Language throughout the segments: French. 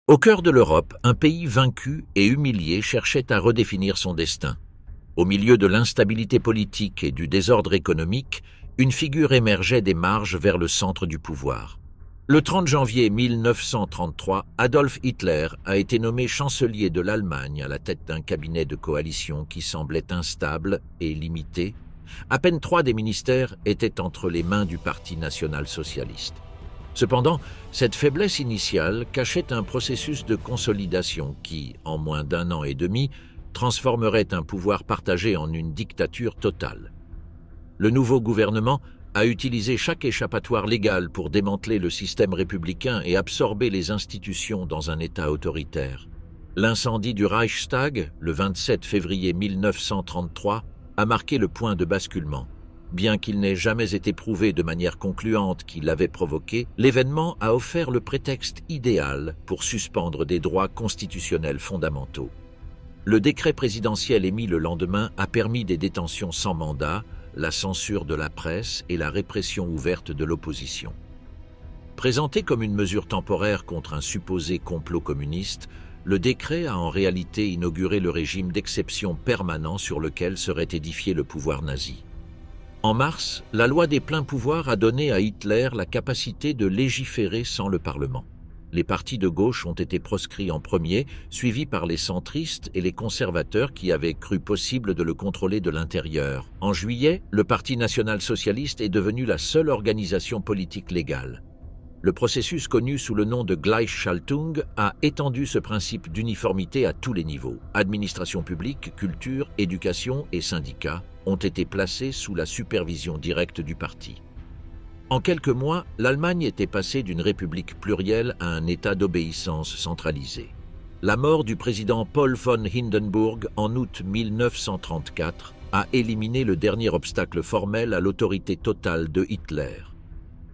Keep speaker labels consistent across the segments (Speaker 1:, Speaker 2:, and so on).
Speaker 1: Au cœur de l'Europe, un pays vaincu et humilié cherchait à redéfinir son destin. Au milieu de l'instabilité politique et du désordre économique, une figure émergeait des marges vers le centre du pouvoir. Le 30 janvier 1933, Adolf Hitler a été nommé chancelier de l'Allemagne à la tête d'un cabinet de coalition qui semblait instable et limité. À peine 3 des ministères étaient entre les mains du Parti national-socialiste. Cependant, cette faiblesse initiale cachait un processus de consolidation qui, en moins d'un an et demi, transformerait un pouvoir partagé en une dictature totale. Le nouveau gouvernement a utilisé chaque échappatoire légal pour démanteler le système républicain et absorber les institutions dans un État autoritaire. L'incendie du Reichstag, le 27 février 1933, a marqué le point de basculement. Bien qu'il n'ait jamais été prouvé de manière concluante qu'il l'avait provoqué, l'événement a offert le prétexte idéal pour suspendre des droits constitutionnels fondamentaux. Le décret présidentiel émis le lendemain a permis des détentions sans mandat, la censure de la presse et la répression ouverte de l'opposition. Présenté comme une mesure temporaire contre un supposé complot communiste, le décret a en réalité inauguré le régime d'exception permanent sur lequel serait édifié le pouvoir nazi. En mars, la loi des pleins pouvoirs a donné à Hitler la capacité de légiférer sans le Parlement. Les partis de gauche ont été proscrits en premier, suivis par les centristes et les conservateurs qui avaient cru possible de le contrôler de l'intérieur. En juillet, le Parti national-socialiste est devenu la seule organisation politique légale. Le processus connu sous le nom de Gleichschaltung a étendu ce principe d'uniformité à tous les niveaux. Administration publique, culture, éducation et syndicats ont été placés sous la supervision directe du parti. En quelques mois, l'Allemagne était passée d'une république plurielle à un État d'obéissance centralisé. La mort du président Paul von Hindenburg en août 1934 a éliminé le dernier obstacle formel à l'autorité totale de Hitler.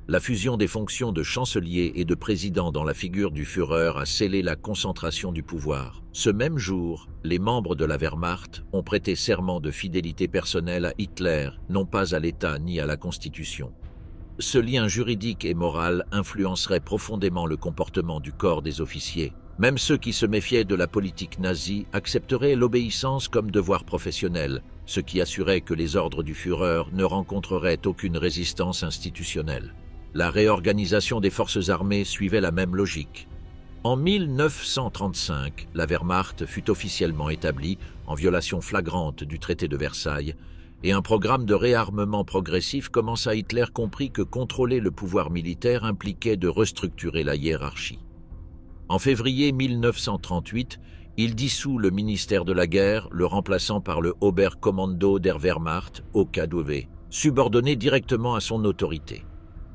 Speaker 1: La fusion des fonctions de chancelier et de président dans la figure du Führer a scellé la concentration du pouvoir. Ce même jour, les membres de la Wehrmacht ont prêté serment de fidélité personnelle à Hitler, non pas à l'État ni à la Constitution. Ce lien juridique et moral influencerait profondément le comportement du corps des officiers. Même ceux qui se méfiaient de la politique nazie accepteraient l'obéissance comme devoir professionnel, ce qui assurait que les ordres du Führer ne rencontreraient aucune résistance institutionnelle. La réorganisation des forces armées suivait la même logique. En 1935, la Wehrmacht fut officiellement établie en violation flagrante du traité de Versailles, et un programme de réarmement progressif commença. Hitler comprit que contrôler le pouvoir militaire impliquait de restructurer la hiérarchie. En février 1938, il dissout le ministère de la guerre, le remplaçant par le Oberkommando der Wehrmacht, OKW, subordonné directement à son autorité.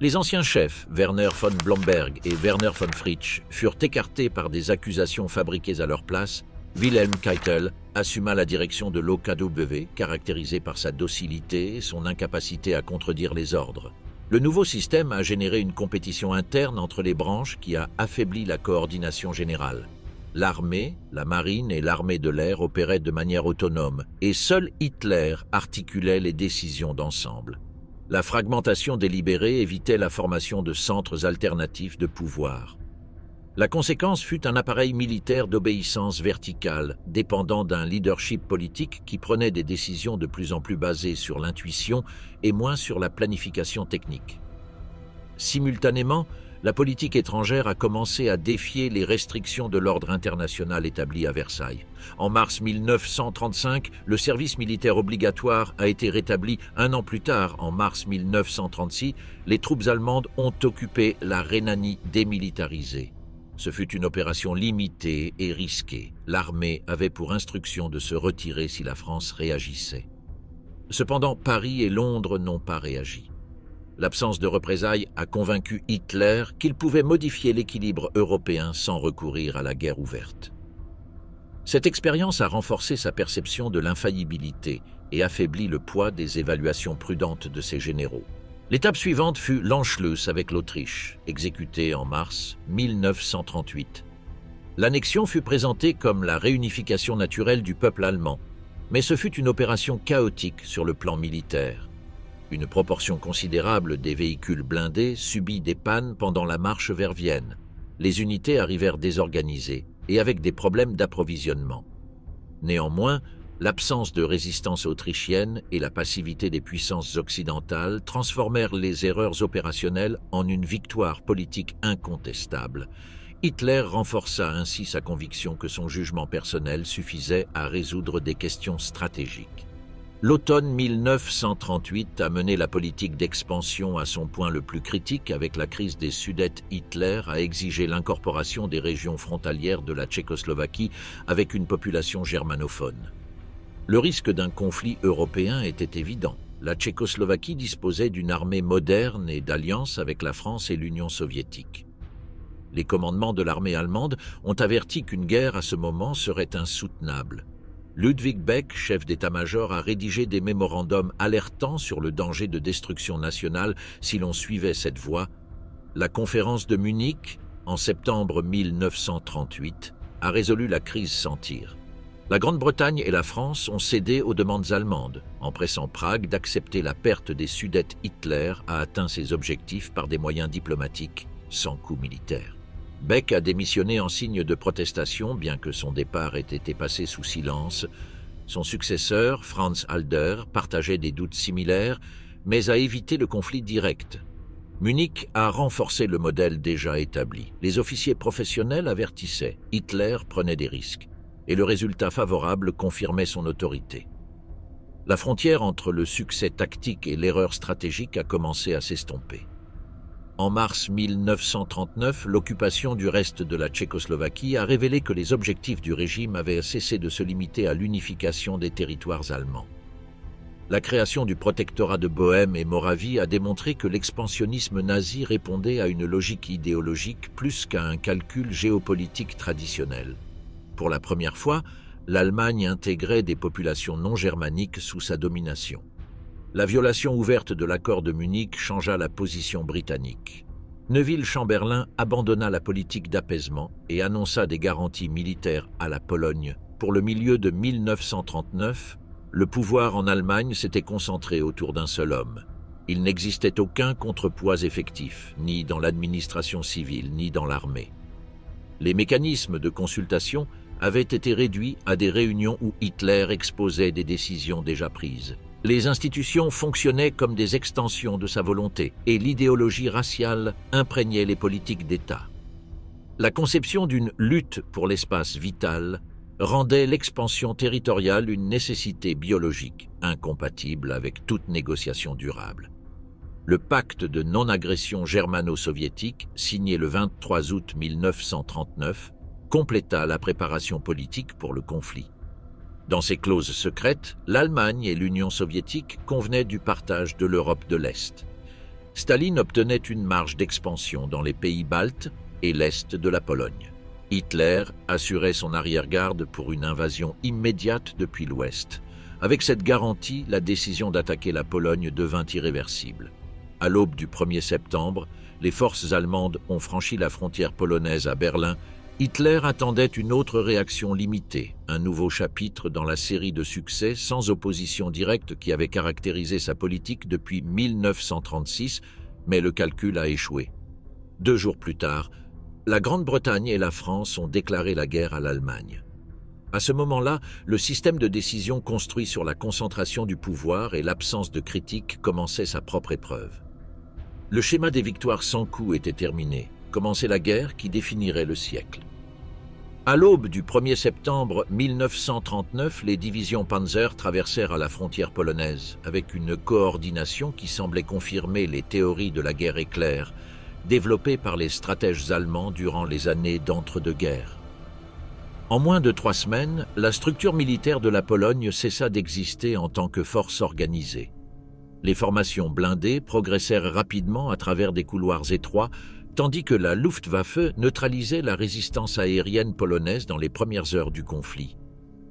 Speaker 1: Les anciens chefs, Werner von Blomberg et Werner von Fritsch, furent écartés par des accusations fabriquées à leur place. Wilhelm Keitel assuma la direction de l'OKW, caractérisé par sa docilité et son incapacité à contredire les ordres. Le nouveau système a généré une compétition interne entre les branches qui a affaibli la coordination générale. L'armée, la marine et l'armée de l'air opéraient de manière autonome, et seul Hitler articulait les décisions d'ensemble. La fragmentation délibérée évitait la formation de centres alternatifs de pouvoir. La conséquence fut un appareil militaire d'obéissance verticale, dépendant d'un leadership politique qui prenait des décisions de plus en plus basées sur l'intuition et moins sur la planification technique. Simultanément, la politique étrangère a commencé à défier les restrictions de l'ordre international établi à Versailles. En mars 1935, le service militaire obligatoire a été rétabli. Un an plus tard, en mars 1936, les troupes allemandes ont occupé la Rhénanie démilitarisée. Ce fut une opération limitée et risquée. L'armée avait pour instruction de se retirer si la France réagissait. Cependant, Paris et Londres n'ont pas réagi. L'absence de représailles a convaincu Hitler qu'il pouvait modifier l'équilibre européen sans recourir à la guerre ouverte. Cette expérience a renforcé sa perception de l'infaillibilité et affaibli le poids des évaluations prudentes de ses généraux. L'étape suivante fut l'Anschluss avec l'Autriche, exécutée en mars 1938. L'annexion fut présentée comme la réunification naturelle du peuple allemand, mais ce fut une opération chaotique sur le plan militaire. Une proportion considérable des véhicules blindés subit des pannes pendant la marche vers Vienne. les unités arrivèrent désorganisées et avec des problèmes d'approvisionnement. Néanmoins, l'absence de résistance autrichienne et la passivité des puissances occidentales transformèrent les erreurs opérationnelles en une victoire politique incontestable. Hitler renforça ainsi sa conviction que son jugement personnel suffisait à résoudre des questions stratégiques. L'automne 1938 a mené la politique d'expansion à son point le plus critique avec la crise des Sudètes. Hitler a exigé l'incorporation des régions frontalières de la Tchécoslovaquie avec une population germanophone. Le risque d'un conflit européen était évident. La Tchécoslovaquie disposait d'une armée moderne et d'alliance avec la France et l'Union soviétique. Les commandements de l'armée allemande ont averti qu'une guerre à ce moment serait insoutenable. Ludwig Beck, chef d'état-major, a rédigé des mémorandums alertant sur le danger de destruction nationale si l'on suivait cette voie. La conférence de Munich, en septembre 1938, a résolu la crise sans tir. La Grande-Bretagne et la France ont cédé aux demandes allemandes, en pressant Prague d'accepter la perte des Sudètes. Hitler a atteint ses objectifs par des moyens diplomatiques, sans coût militaire. Beck a démissionné en signe de protestation, bien que son départ ait été passé sous silence. Son successeur, Franz Halder, partageait des doutes similaires, mais a évité le conflit direct. Munich a renforcé le modèle déjà établi. Les officiers professionnels avertissaient, Hitler prenait des risques, et le résultat favorable confirmait son autorité. La frontière entre le succès tactique et l'erreur stratégique a commencé à s'estomper. En mars 1939, l'occupation du reste de la Tchécoslovaquie a révélé que les objectifs du régime avaient cessé de se limiter à l'unification des territoires allemands. La création du protectorat de Bohême et Moravie a démontré que l'expansionnisme nazi répondait à une logique idéologique plus qu'à un calcul géopolitique traditionnel. Pour la première fois, l'Allemagne intégrait des populations non germaniques sous sa domination. La violation ouverte de l'accord de Munich changea la position britannique. Neville Chamberlain abandonna la politique d'apaisement et annonça des garanties militaires à la Pologne. Pour le milieu de 1939, le pouvoir en Allemagne s'était concentré autour d'un seul homme. Il n'existait aucun contrepoids effectif, ni dans l'administration civile, ni dans l'armée. Les mécanismes de consultation avaient été réduits à des réunions où Hitler exposait des décisions déjà prises. Les institutions fonctionnaient comme des extensions de sa volonté et l'idéologie raciale imprégnait les politiques d'État. La conception d'une lutte pour l'espace vital rendait l'expansion territoriale une nécessité biologique, incompatible avec toute négociation durable. Le pacte de non-agression germano-soviétique, signé le 23 août 1939, compléta la préparation politique pour le conflit. Dans ces clauses secrètes, l'Allemagne et l'Union soviétique convenaient du partage de l'Europe de l'Est. Staline obtenait une marge d'expansion dans les pays baltes et l'Est de la Pologne. Hitler assurait son arrière-garde pour une invasion immédiate depuis l'Ouest. Avec cette garantie, la décision d'attaquer la Pologne devint irréversible. À l'aube du 1er septembre, les forces allemandes ont franchi la frontière polonaise à Berlin. Hitler attendait une autre réaction limitée, un nouveau chapitre dans la série de succès sans opposition directe qui avait caractérisé sa politique depuis 1936, mais le calcul a échoué. 2 jours plus tard, la Grande-Bretagne et la France ont déclaré la guerre à l'Allemagne. À ce moment-là, le système de décision construit sur la concentration du pouvoir et l'absence de critique commençait sa propre épreuve. Le schéma des victoires sans coup était terminé, commençait la guerre qui définirait le siècle. À l'aube du 1er septembre 1939, les divisions Panzer traversèrent à la frontière polonaise, avec une coordination qui semblait confirmer les théories de la guerre éclair, développées par les stratèges allemands durant les années d'entre-deux-guerres. En moins de 3 semaines, la structure militaire de la Pologne cessa d'exister en tant que force organisée. Les formations blindées progressèrent rapidement à travers des couloirs étroits, tandis que la Luftwaffe neutralisait la résistance aérienne polonaise dans les premières heures du conflit.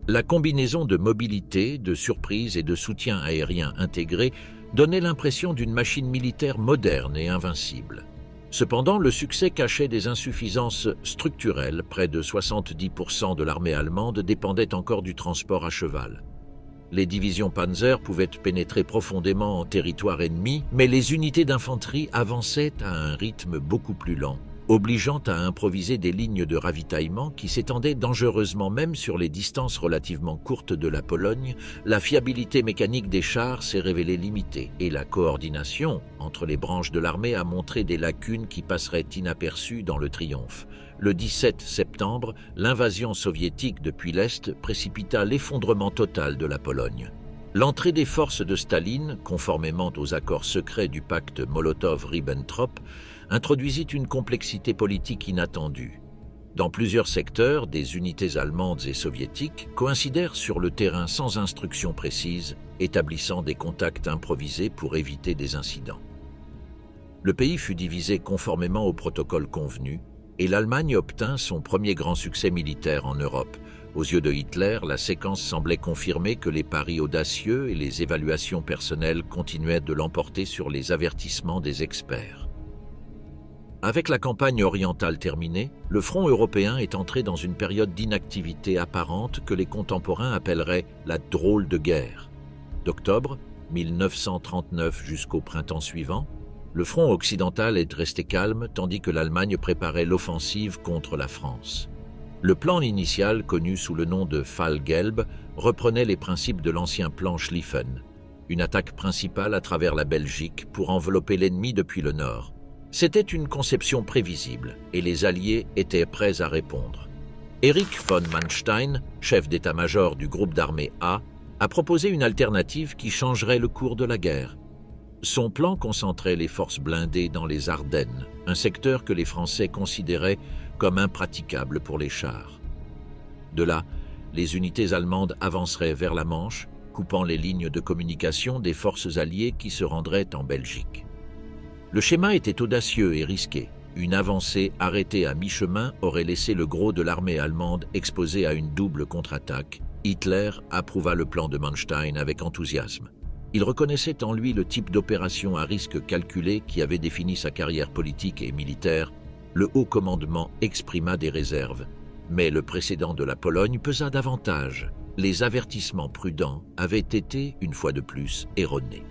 Speaker 1: La combinaison de mobilité, de surprise et de soutien aérien intégré donnait l'impression d'une machine militaire moderne et invincible. Cependant, le succès cachait des insuffisances structurelles. Près de 70% de l'armée allemande dépendait encore du transport à cheval. Les divisions Panzer pouvaient pénétrer profondément en territoire ennemi, mais les unités d'infanterie avançaient à un rythme beaucoup plus lent. obligeant à improviser des lignes de ravitaillement qui s'étendaient dangereusement même sur les distances relativement courtes de la Pologne. La fiabilité mécanique des chars s'est révélée limitée et la coordination entre les branches de l'armée a montré des lacunes qui passeraient inaperçues dans le triomphe. Le 17 septembre, l'invasion soviétique depuis l'Est précipita l'effondrement total de la Pologne. L'entrée des forces de Staline, conformément aux accords secrets du pacte Molotov-Ribbentrop, introduisit une complexité politique inattendue. Dans plusieurs secteurs, des unités allemandes et soviétiques coïncidèrent sur le terrain sans instructions précises, établissant des contacts improvisés pour éviter des incidents. Le pays fut divisé conformément au protocole convenu, et l'Allemagne obtint son premier grand succès militaire en Europe. Aux yeux de Hitler, la séquence semblait confirmer que les paris audacieux et les évaluations personnelles continuaient de l'emporter sur les avertissements des experts. Avec la campagne orientale terminée, le front européen est entré dans une période d'inactivité apparente que les contemporains appelleraient la drôle de guerre. D'octobre 1939 jusqu'au printemps suivant, le front occidental est resté calme tandis que l'Allemagne préparait l'offensive contre la France. Le plan initial, connu sous le nom de Fall Gelb, reprenait les principes de l'ancien plan Schlieffen, une attaque principale à travers la Belgique pour envelopper l'ennemi depuis le nord. C'était une conception prévisible et les Alliés étaient prêts à répondre. Erich von Manstein, chef d'état-major du groupe d'armée A, a proposé une alternative qui changerait le cours de la guerre. Son plan concentrait les forces blindées dans les Ardennes, un secteur que les Français considéraient comme impraticable pour les chars. De là, les unités allemandes avanceraient vers la Manche, coupant les lignes de communication des forces alliées qui se rendraient en Belgique. Le schéma était audacieux et risqué. Une avancée arrêtée à mi-chemin aurait laissé le gros de l'armée allemande exposé à une double contre-attaque. Hitler approuva le plan de Manstein avec enthousiasme. Il reconnaissait en lui le type d'opération à risque calculé qui avait défini sa carrière politique et militaire. Le haut commandement exprima des réserves, mais le précédent de la Pologne pesa davantage. Les avertissements prudents avaient été, une fois de plus, erronés.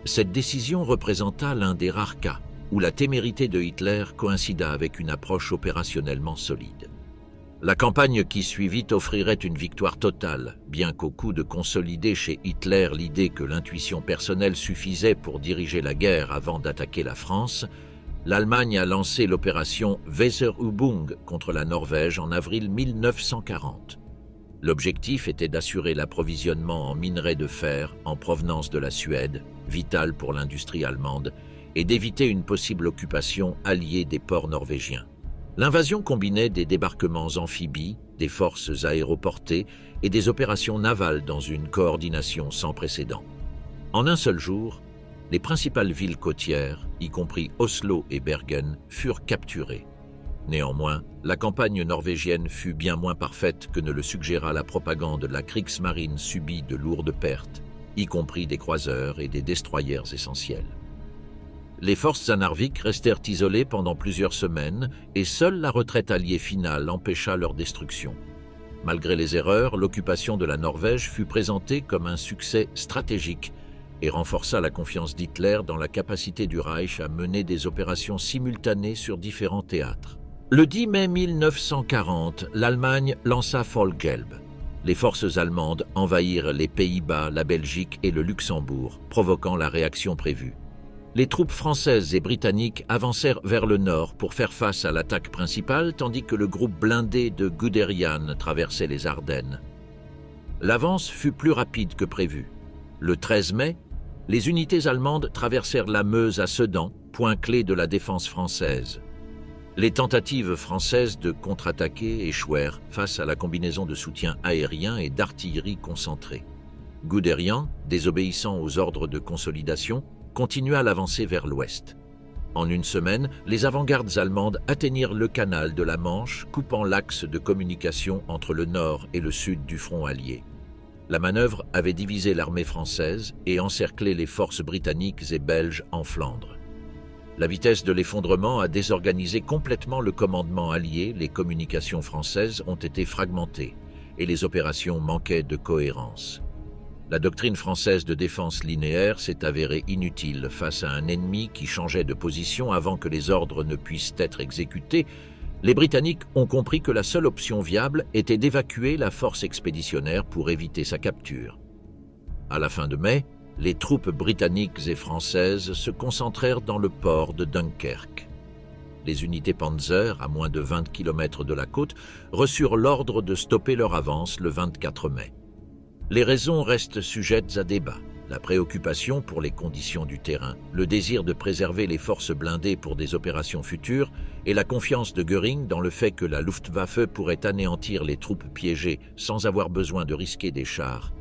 Speaker 1: Cette décision représenta l'un des rares cas où la témérité de Hitler coïncida avec une approche opérationnellement solide. La campagne qui suivit offrirait une victoire totale, bien qu'au coup de consolider chez Hitler l'idée que l'intuition personnelle suffisait pour diriger la guerre avant d'attaquer la France, l'Allemagne a lancé l'opération Weserübung contre la Norvège en avril 1940. L'objectif était d'assurer l'approvisionnement en minerais de fer en provenance de la Suède, vital pour l'industrie allemande, et d'éviter une possible occupation alliée des ports norvégiens. L'invasion combinait des débarquements amphibies, des forces aéroportées et des opérations navales dans une coordination sans précédent. En un seul jour, les principales villes côtières, y compris Oslo et Bergen, furent capturées. Néanmoins, la campagne norvégienne fut bien moins parfaite que ne le suggéra la propagande. La Kriegsmarine subit de lourdes pertes, y compris des croiseurs et des destroyers essentiels. Les forces à Narvik restèrent isolées pendant plusieurs semaines et seule la retraite alliée finale empêcha leur destruction. Malgré les erreurs, l'occupation de la Norvège fut présentée comme un succès stratégique et renforça la confiance d'Hitler dans la capacité du Reich à mener des opérations simultanées sur différents théâtres. Le 10 mai 1940, l'Allemagne lança Fall Gelb. Les forces allemandes envahirent les Pays-Bas, la Belgique et le Luxembourg, provoquant la réaction prévue. Les troupes françaises et britanniques avancèrent vers le nord pour faire face à l'attaque principale, tandis que le groupe blindé de Guderian traversait les Ardennes. L'avance fut plus rapide que prévu. Le 13 mai, les unités allemandes traversèrent la Meuse à Sedan, point clé de la défense française. Les tentatives françaises de contre-attaquer échouèrent face à la combinaison de soutien aérien et d'artillerie concentrée. Guderian, désobéissant aux ordres de consolidation, continua l'avancer vers l'ouest. En une semaine, les avant-gardes allemandes atteignirent le canal de la Manche, coupant l'axe de communication entre le nord et le sud du front allié. La manœuvre avait divisé l'armée française et encerclé les forces britanniques et belges en Flandre. La vitesse de l'effondrement a désorganisé complètement le commandement allié, les communications françaises ont été fragmentées et les opérations manquaient de cohérence. La doctrine française de défense linéaire s'est avérée inutile face à un ennemi qui changeait de position avant que les ordres ne puissent être exécutés. Les Britanniques ont compris que la seule option viable était d'évacuer la force expéditionnaire pour éviter sa capture. À la fin de mai, les troupes britanniques et françaises se concentrèrent dans le port de Dunkerque. Les unités Panzer, à moins de 20 km de la côte, reçurent l'ordre de stopper leur avance le 24 mai. Les raisons restent sujettes à débat. La préoccupation pour les conditions du terrain, le désir de préserver les forces blindées pour des opérations futures et la confiance de Göring dans le fait que la Luftwaffe pourrait anéantir les troupes piégées sans avoir besoin de risquer des chars.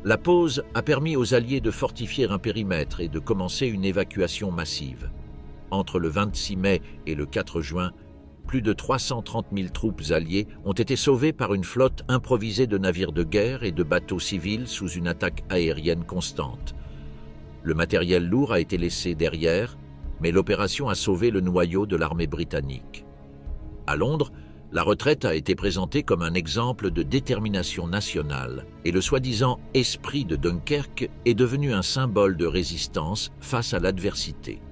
Speaker 1: La pause a permis aux Alliés de fortifier un périmètre et de commencer une évacuation massive. Entre le 26 mai et le 4 juin, plus de 330 000 troupes alliées ont été sauvées par une flotte improvisée de navires de guerre et de bateaux civils sous une attaque aérienne constante. Le matériel lourd a été laissé derrière, mais l'opération a sauvé le noyau de l'armée britannique. À Londres, la retraite a été présentée comme un exemple de détermination nationale et le soi-disant « esprit de Dunkerque » est devenu un symbole de résistance face à l'adversité.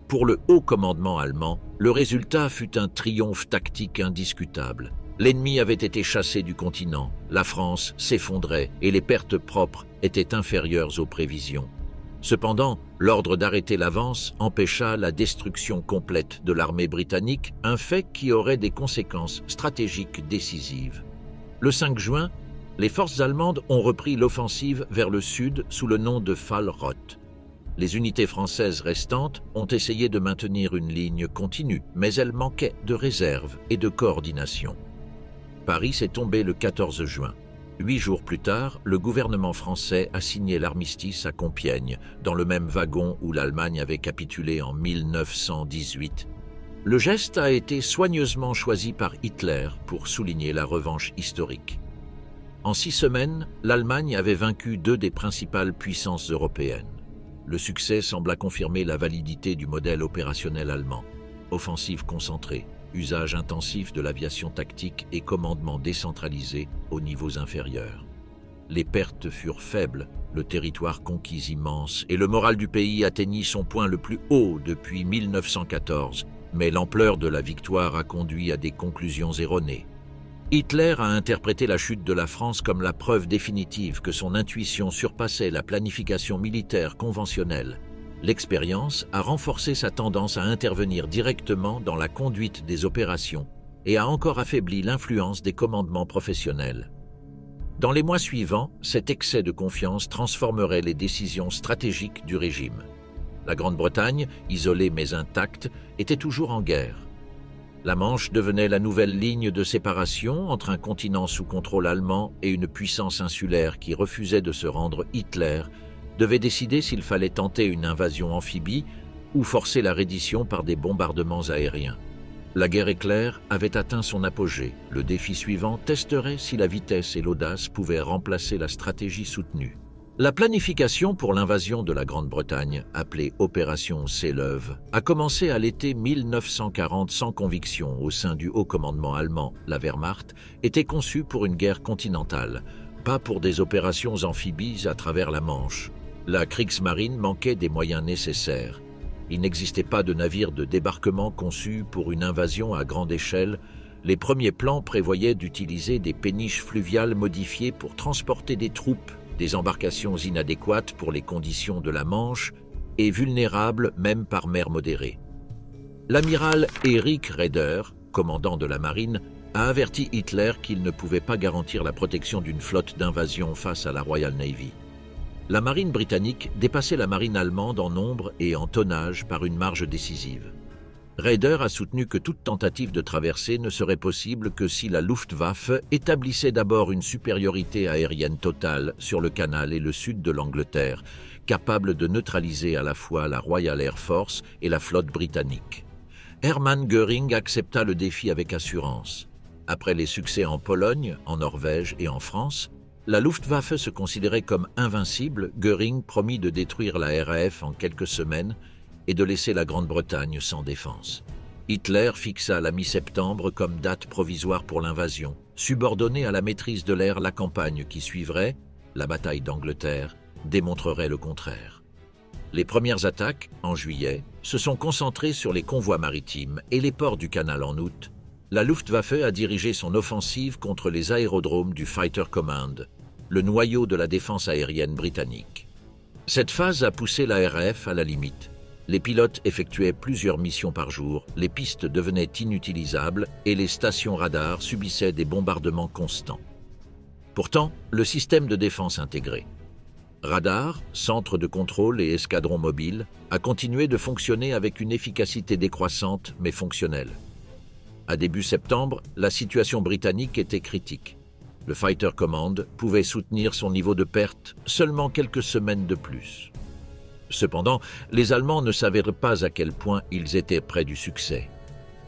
Speaker 1: Pour le haut commandement allemand, le résultat fut un triomphe tactique indiscutable. L'ennemi avait été chassé du continent, la France s'effondrait et les pertes propres étaient inférieures aux prévisions. Cependant, l'ordre d'arrêter l'avance empêcha la destruction complète de l'armée britannique, un fait qui aurait des conséquences stratégiques décisives. Le 5 juin, les forces allemandes ont repris l'offensive vers le sud sous le nom de Fallroth. Les unités françaises restantes ont essayé de maintenir une ligne continue, mais elles manquaient de réserve et de coordination. Paris s'est tombé le 14 juin. 8 jours plus tard, le gouvernement français a signé l'armistice à Compiègne, dans le même wagon où l'Allemagne avait capitulé en 1918. Le geste a été soigneusement choisi par Hitler pour souligner la revanche historique. En 6 semaines, l'Allemagne avait vaincu 2 des principales puissances européennes. Le succès sembla confirmer la validité du modèle opérationnel allemand. Offensive concentrée, usage intensif de l'aviation tactique et commandement décentralisé aux niveaux inférieurs. Les pertes furent faibles, le territoire conquis immense et le moral du pays atteignit son point le plus haut depuis 1914, mais l'ampleur de la victoire a conduit à des conclusions erronées. Hitler a interprété la chute de la France comme la preuve définitive que son intuition surpassait la planification militaire conventionnelle. L'expérience a renforcé sa tendance à intervenir directement dans la conduite des opérations et a encore affaibli l'influence des commandements professionnels. Dans les mois suivants, cet excès de confiance transformerait les décisions stratégiques du régime. La Grande-Bretagne, isolée mais intacte, était toujours en guerre. La Manche devenait la nouvelle ligne de séparation entre un continent sous contrôle allemand et une puissance insulaire qui refusait de se rendre. Hitler devait décider s'il fallait tenter une invasion amphibie ou forcer la reddition par des bombardements aériens. La guerre éclair avait atteint son apogée. Le défi suivant testerait si la vitesse et l'audace pouvaient remplacer la stratégie soutenue. La planification pour l'invasion de la Grande-Bretagne, appelée Opération Seelöwe, a commencé à l'été 1940 sans conviction au sein du haut commandement allemand. La Wehrmacht était conçue pour une guerre continentale, pas pour des opérations amphibies à travers la Manche. La Kriegsmarine manquait des moyens nécessaires. Il n'existait pas de navire de débarquement conçu pour une invasion à grande échelle. Les premiers plans prévoyaient d'utiliser des péniches fluviales modifiées pour transporter des troupes, des embarcations inadéquates pour les conditions de la Manche et vulnérables même par mer modérée. L'amiral Erich Raeder, commandant de la marine, a averti Hitler qu'il ne pouvait pas garantir la protection d'une flotte d'invasion face à la Royal Navy. La marine britannique dépassait la marine allemande en nombre et en tonnage par une marge décisive. Raeder a soutenu que toute tentative de traversée ne serait possible que si la Luftwaffe établissait d'abord une supériorité aérienne totale sur le canal et le sud de l'Angleterre, capable de neutraliser à la fois la Royal Air Force et la flotte britannique. Hermann Göring accepta le défi avec assurance. Après les succès en Pologne, en Norvège et en France, la Luftwaffe se considérait comme invincible. Göring promit de détruire la RAF en quelques semaines et de laisser la Grande-Bretagne sans défense. Hitler fixa la mi-septembre comme date provisoire pour l'invasion, subordonnée à la maîtrise de l'air la campagne qui suivrait, la bataille d'Angleterre, démontrerait le contraire. Les premières attaques, en juillet, se sont concentrées sur les convois maritimes et les ports du canal en août. La Luftwaffe a dirigé son offensive contre les aérodromes du Fighter Command, le noyau de la défense aérienne britannique. Cette phase a poussé la RAF à la limite. Les pilotes effectuaient plusieurs missions par jour, les pistes devenaient inutilisables et les stations radars subissaient des bombardements constants. Pourtant, le système de défense intégré, radar, centre de contrôle et escadron mobile, a continué de fonctionner avec une efficacité décroissante mais fonctionnelle. À début septembre, la situation britannique était critique. Le Fighter Command pouvait soutenir son niveau de perte seulement quelques semaines de plus. Cependant, les Allemands ne savaient pas à quel point ils étaient près du succès.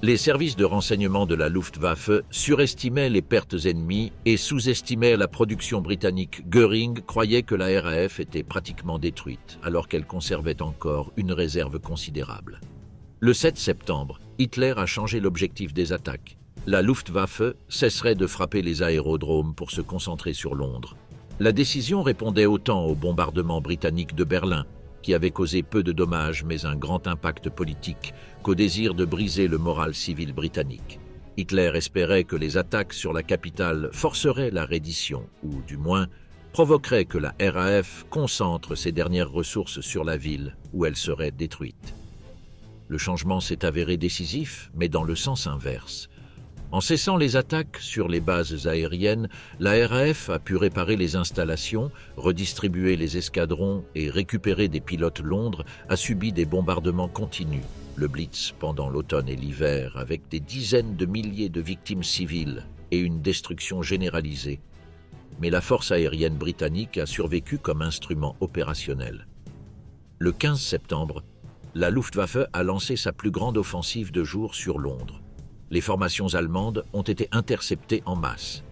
Speaker 1: Les services de renseignement de la Luftwaffe surestimaient les pertes ennemies et sous-estimaient la production britannique. Göring croyait que la RAF était pratiquement détruite, alors qu'elle conservait encore une réserve considérable. Le 7 septembre, Hitler a changé l'objectif des attaques. La Luftwaffe cesserait de frapper les aérodromes pour se concentrer sur Londres. La décision répondait autant aux bombardements britanniques de Berlin, qui avaient causé peu de dommages mais un grand impact politique, qu'au désir de briser le moral civil britannique. Hitler espérait que les attaques sur la capitale forceraient la reddition, ou du moins provoqueraient que la RAF concentre ses dernières ressources sur la ville, où elle serait détruite. Le changement s'est avéré décisif, mais dans le sens inverse. En cessant les attaques sur les bases aériennes, la RAF a pu réparer les installations, redistribuer les escadrons et récupérer des pilotes. Londres a subi des bombardements continus, le Blitz pendant l'automne et l'hiver, avec des dizaines de milliers de victimes civiles et une destruction généralisée. Mais la force aérienne britannique a survécu comme instrument opérationnel. Le 15 septembre, la Luftwaffe a lancé sa plus grande offensive de jour sur Londres. Les formations allemandes ont été interceptées en masse.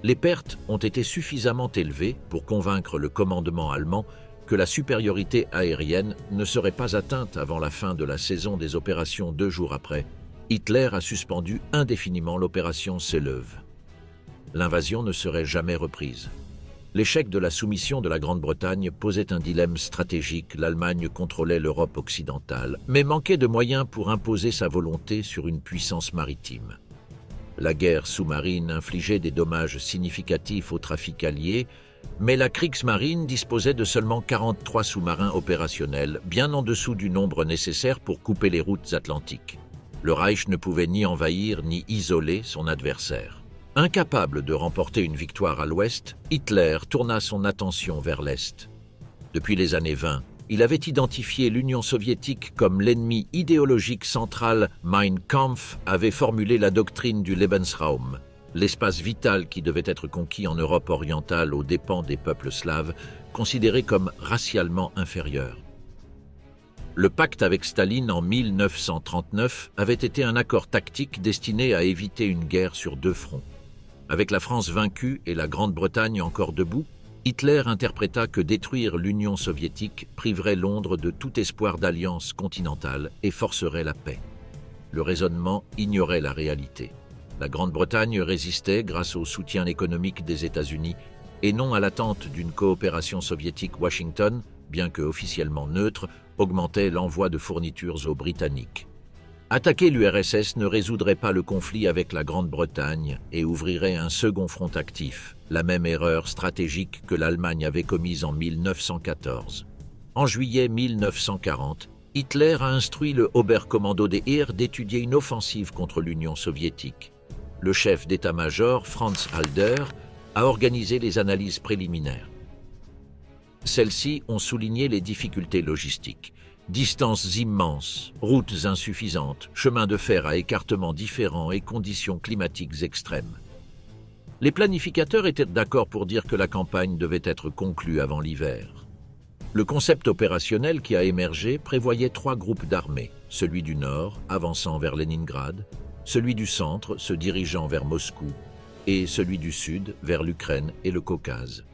Speaker 1: Les pertes ont été suffisamment élevées pour convaincre le commandement allemand que la supériorité aérienne ne serait pas atteinte avant la fin de la saison des opérations. 2 jours après, Hitler a suspendu indéfiniment l'opération Seleuw. L'invasion ne serait jamais reprise. L'échec de la soumission de la Grande-Bretagne posait un dilemme stratégique. L'Allemagne contrôlait l'Europe occidentale, mais manquait de moyens pour imposer sa volonté sur une puissance maritime. La guerre sous-marine infligeait des dommages significatifs au trafic allié, mais la Kriegsmarine disposait de seulement 43 sous-marins opérationnels, bien en dessous du nombre nécessaire pour couper les routes atlantiques. Le Reich ne pouvait ni envahir ni isoler son adversaire. Incapable de remporter une victoire à l'ouest, Hitler tourna son attention vers l'est. Depuis les années 20, il avait identifié l'Union soviétique comme l'ennemi idéologique central. Mein Kampf avait formulé la doctrine du Lebensraum, l'espace vital qui devait être conquis en Europe orientale aux dépens des peuples slaves, considérés comme racialement inférieurs. Le pacte avec Staline en 1939 avait été un accord tactique destiné à éviter une guerre sur 2 fronts. Avec la France vaincue et la Grande-Bretagne encore debout, Hitler interpréta que détruire l'Union soviétique priverait Londres de tout espoir d'alliance continentale et forcerait la paix. Le raisonnement ignorait la réalité. La Grande-Bretagne résistait grâce au soutien économique des États-Unis et non à l'attente d'une coopération soviétique-Washington, bien que officiellement neutre, augmentait l'envoi de fournitures aux Britanniques. Attaquer l'URSS ne résoudrait pas le conflit avec la Grande-Bretagne et ouvrirait un second front actif, la même erreur stratégique que l'Allemagne avait commise en 1914. En juillet 1940, Hitler a instruit le Oberkommando des Heer d'étudier une offensive contre l'Union soviétique. Le chef d'état-major, Franz Halder, a organisé les analyses préliminaires. Celles-ci ont souligné les difficultés logistiques. Distances immenses, routes insuffisantes, chemins de fer à écartements différents et conditions climatiques extrêmes. Les planificateurs étaient d'accord pour dire que la campagne devait être conclue avant l'hiver. Le concept opérationnel qui a émergé prévoyait 3 groupes d'armées, celui du nord avançant vers Leningrad, celui du centre se dirigeant vers Moscou et celui du sud vers l'Ukraine et le Caucase.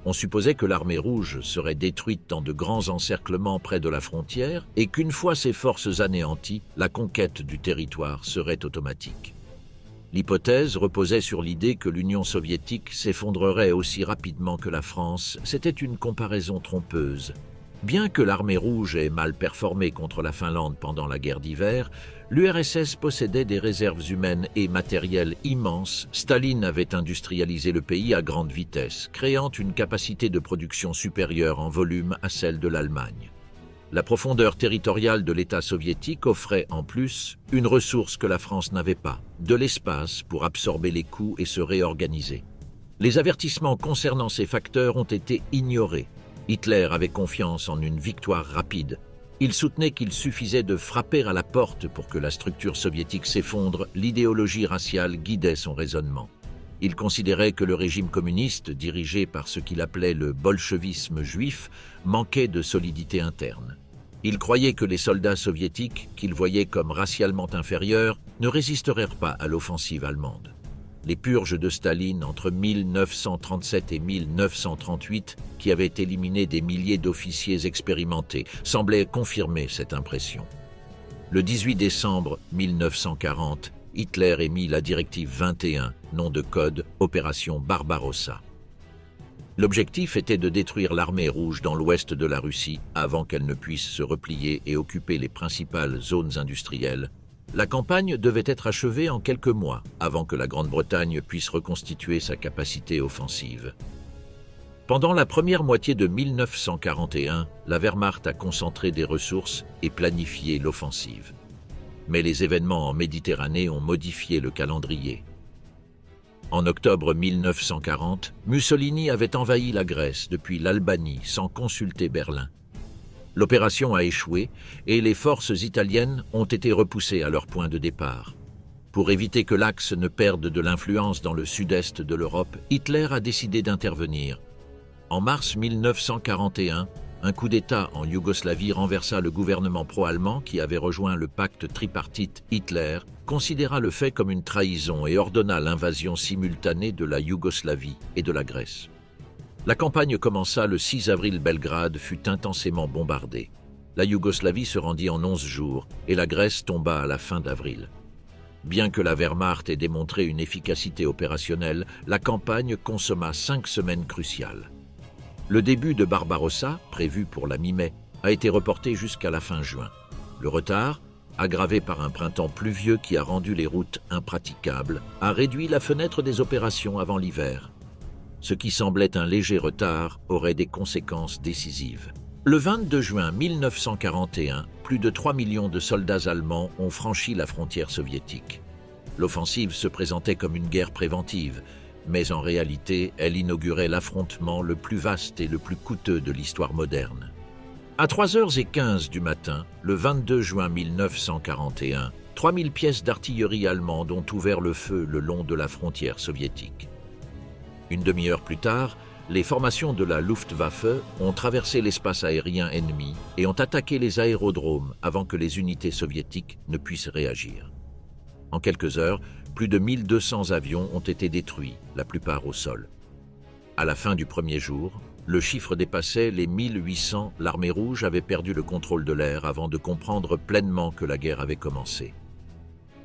Speaker 1: On supposait que l'armée rouge serait détruite dans de grands encerclements près de la frontière et qu'une fois ses forces anéanties, la conquête du territoire serait automatique. L'hypothèse reposait sur l'idée que l'Union soviétique s'effondrerait aussi rapidement que la France. C'était une comparaison trompeuse. Bien que l'armée rouge ait mal performé contre la Finlande pendant la guerre d'hiver, l'URSS possédait des réserves humaines et matérielles immenses. Staline avait industrialisé le pays à grande vitesse, créant une capacité de production supérieure en volume à celle de l'Allemagne. La profondeur territoriale de l'État soviétique offrait en plus une ressource que la France n'avait pas, de l'espace pour absorber les coûts et se réorganiser. Les avertissements concernant ces facteurs ont été ignorés. Hitler avait confiance en une victoire rapide. Il soutenait qu'il suffisait de frapper à la porte pour que la structure soviétique s'effondre. L'idéologie raciale guidait son raisonnement. Il considérait que le régime communiste, dirigé par ce qu'il appelait le bolchevisme juif, manquait de solidité interne. Il croyait que les soldats soviétiques, qu'il voyait comme racialement inférieurs, ne résisteraient pas à l'offensive allemande. Les purges de Staline entre 1937 et 1938, qui avaient éliminé des milliers d'officiers expérimentés, semblaient confirmer cette impression. Le 18 décembre 1940, Hitler émit la directive 21, nom de code Opération Barbarossa. L'objectif était de détruire l'armée rouge dans l'ouest de la Russie avant qu'elle ne puisse se replier et occuper les principales zones industrielles. La campagne devait être achevée en quelques mois avant que la Grande-Bretagne puisse reconstituer sa capacité offensive. Pendant la première moitié de 1941, la Wehrmacht a concentré des ressources et planifié l'offensive. Mais les événements en Méditerranée ont modifié le calendrier. En octobre 1940, Mussolini avait envahi la Grèce depuis l'Albanie sans consulter Berlin. L'opération a échoué et les forces italiennes ont été repoussées à leur point de départ. Pour éviter que l'Axe ne perde de l'influence dans le sud-est de l'Europe, Hitler a décidé d'intervenir. En mars 1941, un coup d'État en Yougoslavie renversa le gouvernement pro-allemand qui avait rejoint le pacte tripartite. Hitler considéra le fait comme une trahison et ordonna l'invasion simultanée de la Yougoslavie et de la Grèce. La campagne commença le 6 avril. Belgrade fut intensément bombardée. La Yougoslavie se rendit en 11 jours et la Grèce tomba à la fin d'avril. Bien que la Wehrmacht ait démontré une efficacité opérationnelle, la campagne consomma 5 semaines cruciales. Le début de Barbarossa, prévu pour la mi-mai, a été reporté jusqu'à la fin juin. Le retard, aggravé par un printemps pluvieux qui a rendu les routes impraticables, a réduit la fenêtre des opérations avant l'hiver. Ce qui semblait un léger retard aurait des conséquences décisives. Le 22 juin 1941, plus de 3 millions de soldats allemands ont franchi la frontière soviétique. L'offensive se présentait comme une guerre préventive, mais en réalité, elle inaugurait l'affrontement le plus vaste et le plus coûteux de l'histoire moderne. À 3h15 du matin, le 22 juin 1941, 3000 pièces d'artillerie allemande ont ouvert le feu le long de la frontière soviétique. Une demi-heure plus tard, les formations de la Luftwaffe ont traversé l'espace aérien ennemi et ont attaqué les aérodromes avant que les unités soviétiques ne puissent réagir. En quelques heures, plus de 1200 avions ont été détruits, la plupart au sol. À la fin du premier jour, le chiffre dépassait les 1800. L'armée rouge avait perdu le contrôle de l'air avant de comprendre pleinement que la guerre avait commencé.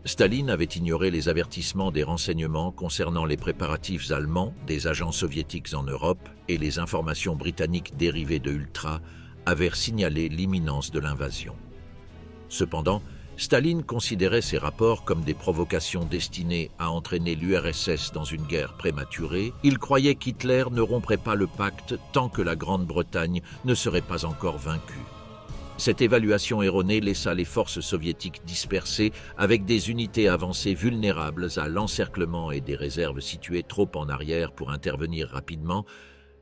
Speaker 1: Staline avait ignoré les avertissements des renseignements concernant les préparatifs allemands, des agents soviétiques en Europe et les informations britanniques dérivées de Ultra avaient signalé l'imminence de l'invasion. Cependant, Staline considérait ces rapports comme des provocations destinées à entraîner l'URSS dans une guerre prématurée. Il croyait qu'Hitler ne romprait pas le pacte tant que la Grande-Bretagne ne serait pas encore vaincue. Cette évaluation erronée laissa les forces soviétiques dispersées avec des unités avancées vulnérables à l'encerclement et des réserves situées trop en arrière pour intervenir rapidement.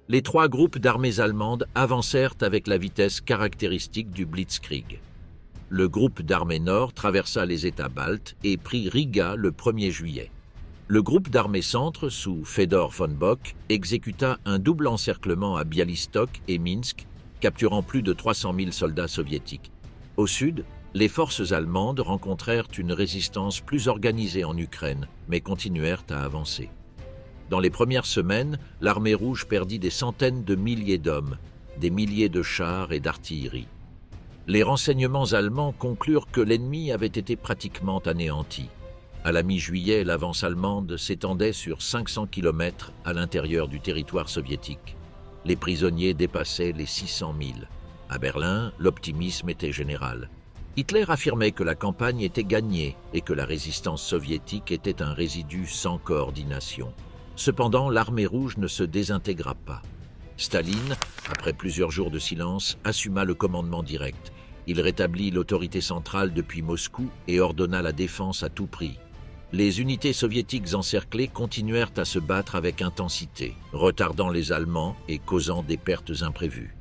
Speaker 1: Les 3 groupes d'armées allemandes avancèrent avec la vitesse caractéristique du Blitzkrieg. Le groupe d'armées nord traversa les États baltes et prit Riga le 1er juillet. Le groupe d'armées centre, sous Fedor von Bock, exécuta un double encerclement à Bialystok et Minsk, capturant plus de 300 000 soldats soviétiques. Au sud, les forces allemandes rencontrèrent une résistance plus organisée en Ukraine, mais continuèrent à avancer. Dans les premières semaines, l'armée rouge perdit des centaines de milliers d'hommes, des milliers de chars et d'artillerie. Les renseignements allemands conclurent que l'ennemi avait été pratiquement anéanti. À la mi-juillet, l'avance allemande s'étendait sur 500 km à l'intérieur du territoire soviétique. Les prisonniers dépassaient les 600 000. À Berlin, l'optimisme était général. Hitler affirmait que la campagne était gagnée et que la résistance soviétique était un résidu sans coordination. Cependant, l'armée rouge ne se désintégra pas. Staline, après plusieurs jours de silence, assuma le commandement direct. Il rétablit l'autorité centrale depuis Moscou et ordonna la défense à tout prix. Les unités soviétiques encerclées continuèrent à se battre avec intensité, retardant les Allemands et causant des pertes imprévues.